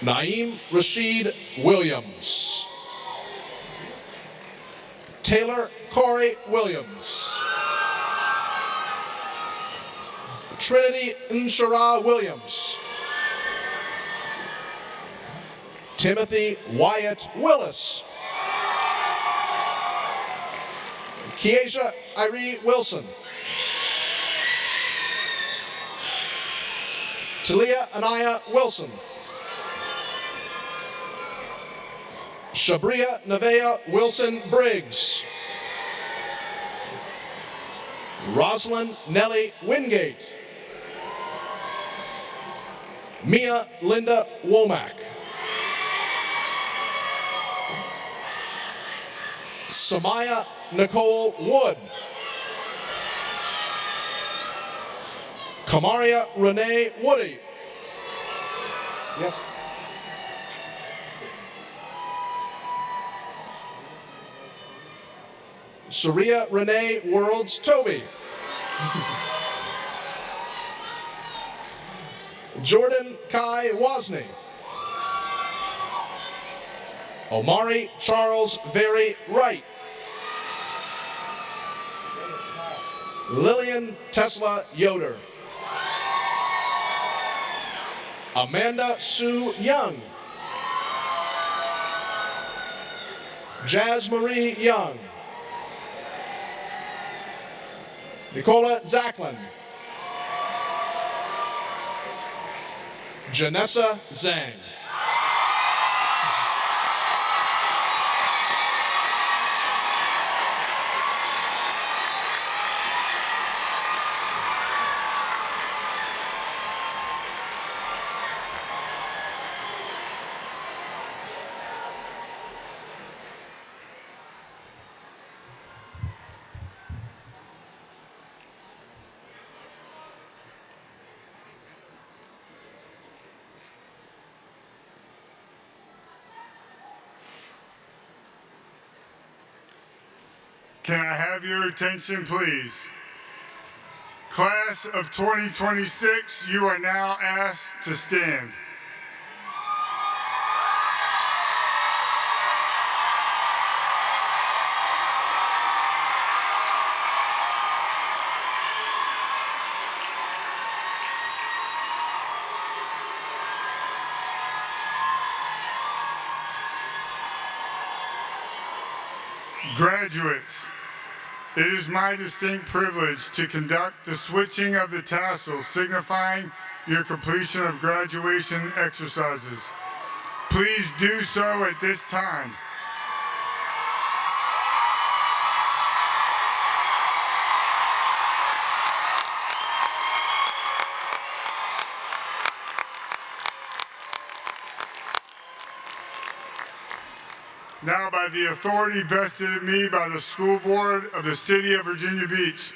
Naeem Rashid Williams. Taylor Corey Williams. Trinity Nshara Williams. Timothy Wyatt Willis. Keisha Irene Wilson. Talia Anaya Wilson. Shabria Nevea Wilson Briggs. Rosalind Nellie Wingate. Mia Linda Womack. Samaya Nicole Wood. Kamaria Renee Woody. Yes. Saria Renee Worlds Toby. Jordan Kai Wozni. Omari Charles Very Wright. Lillian Tesla Yoder. Amanda Sue Young. Jazz Marie Young. Nicola Zacklin. Janessa Zhang.
Can I have your attention, please? Class of 2026, you are now asked to stand. Graduates, it is my distinct privilege to conduct the switching of the tassels, signifying your completion of graduation exercises. Please do so at this time. Now, by the authority vested in me by the School Board of the City of Virginia Beach,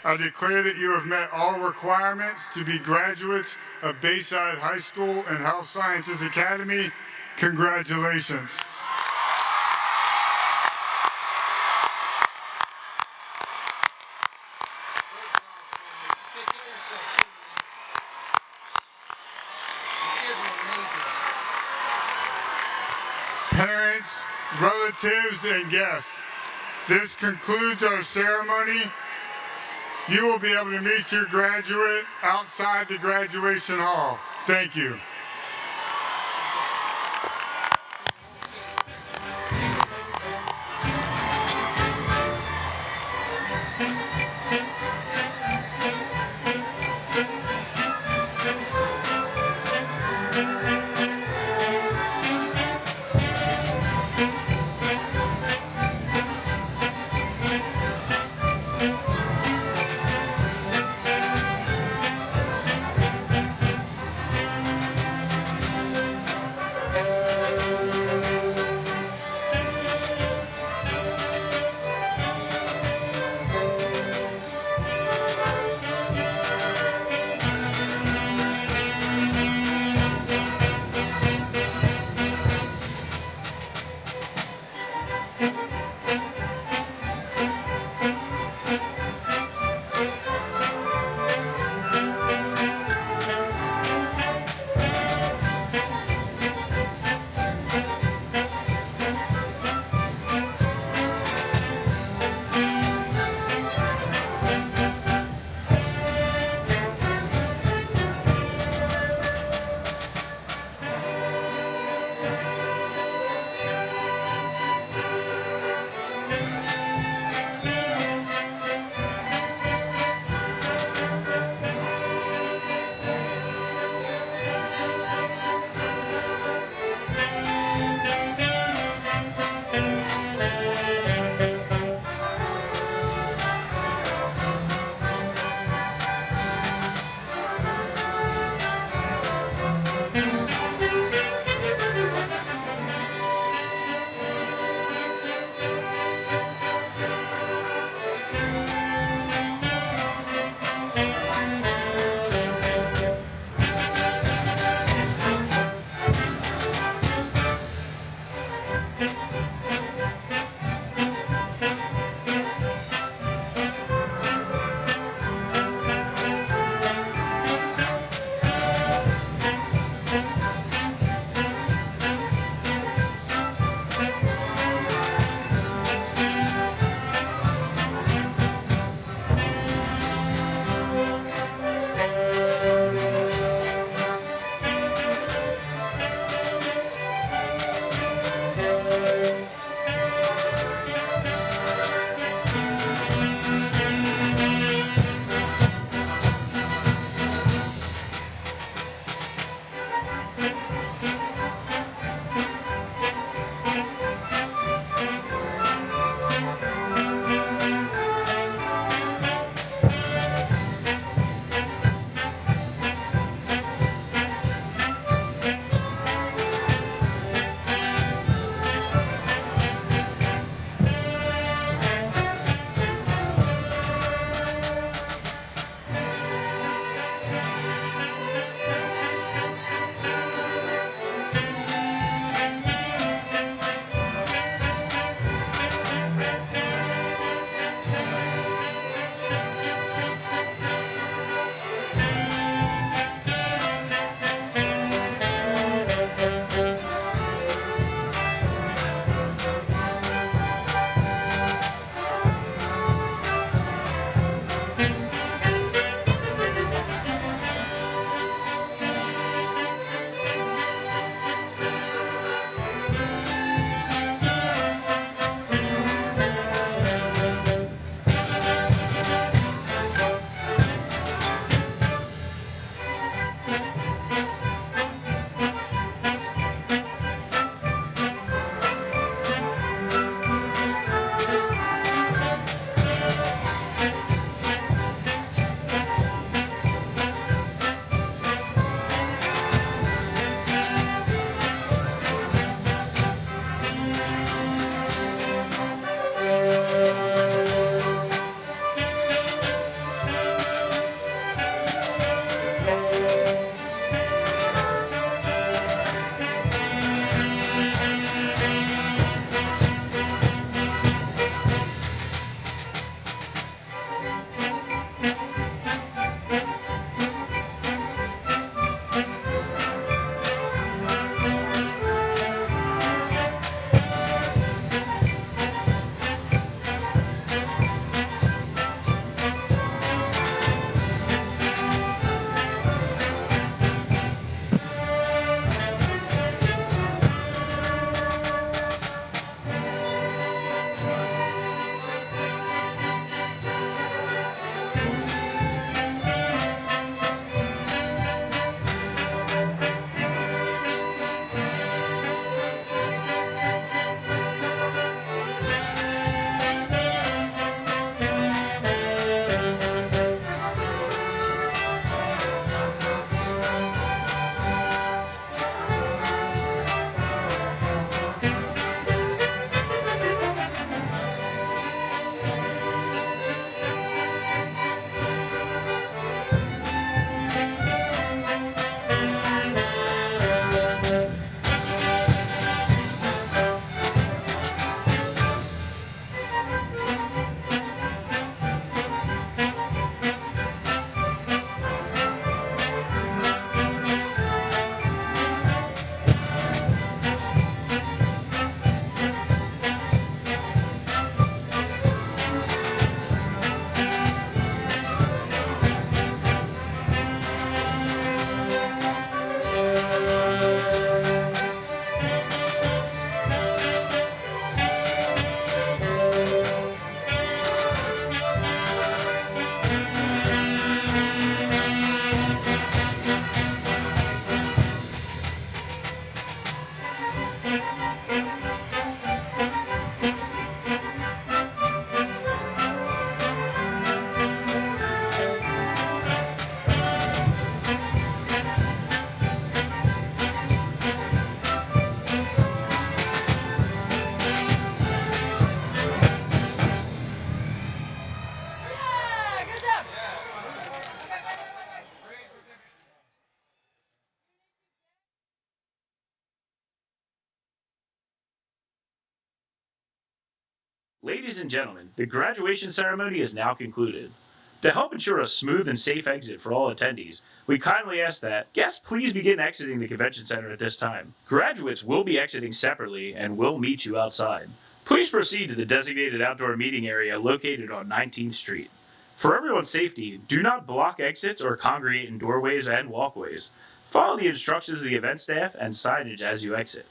I declare that you have met all requirements to be graduates of Bayside High School and Health Sciences Academy. Congratulations. Parents, relatives, and guests, this concludes our ceremony. You will be able to meet your graduate outside the graduation hall. Thank you.
Ladies and gentlemen, the graduation ceremony is now concluded. To help ensure a smooth and safe exit for all attendees, we kindly ask that guests please begin exiting the convention center at this time. Graduates will be exiting separately and will meet you outside. Please proceed to the designated outdoor meeting area located on 19th Street. For everyone's safety, do not block exits or congregate in doorways and walkways. Follow the instructions of the event staff and signage as you exit.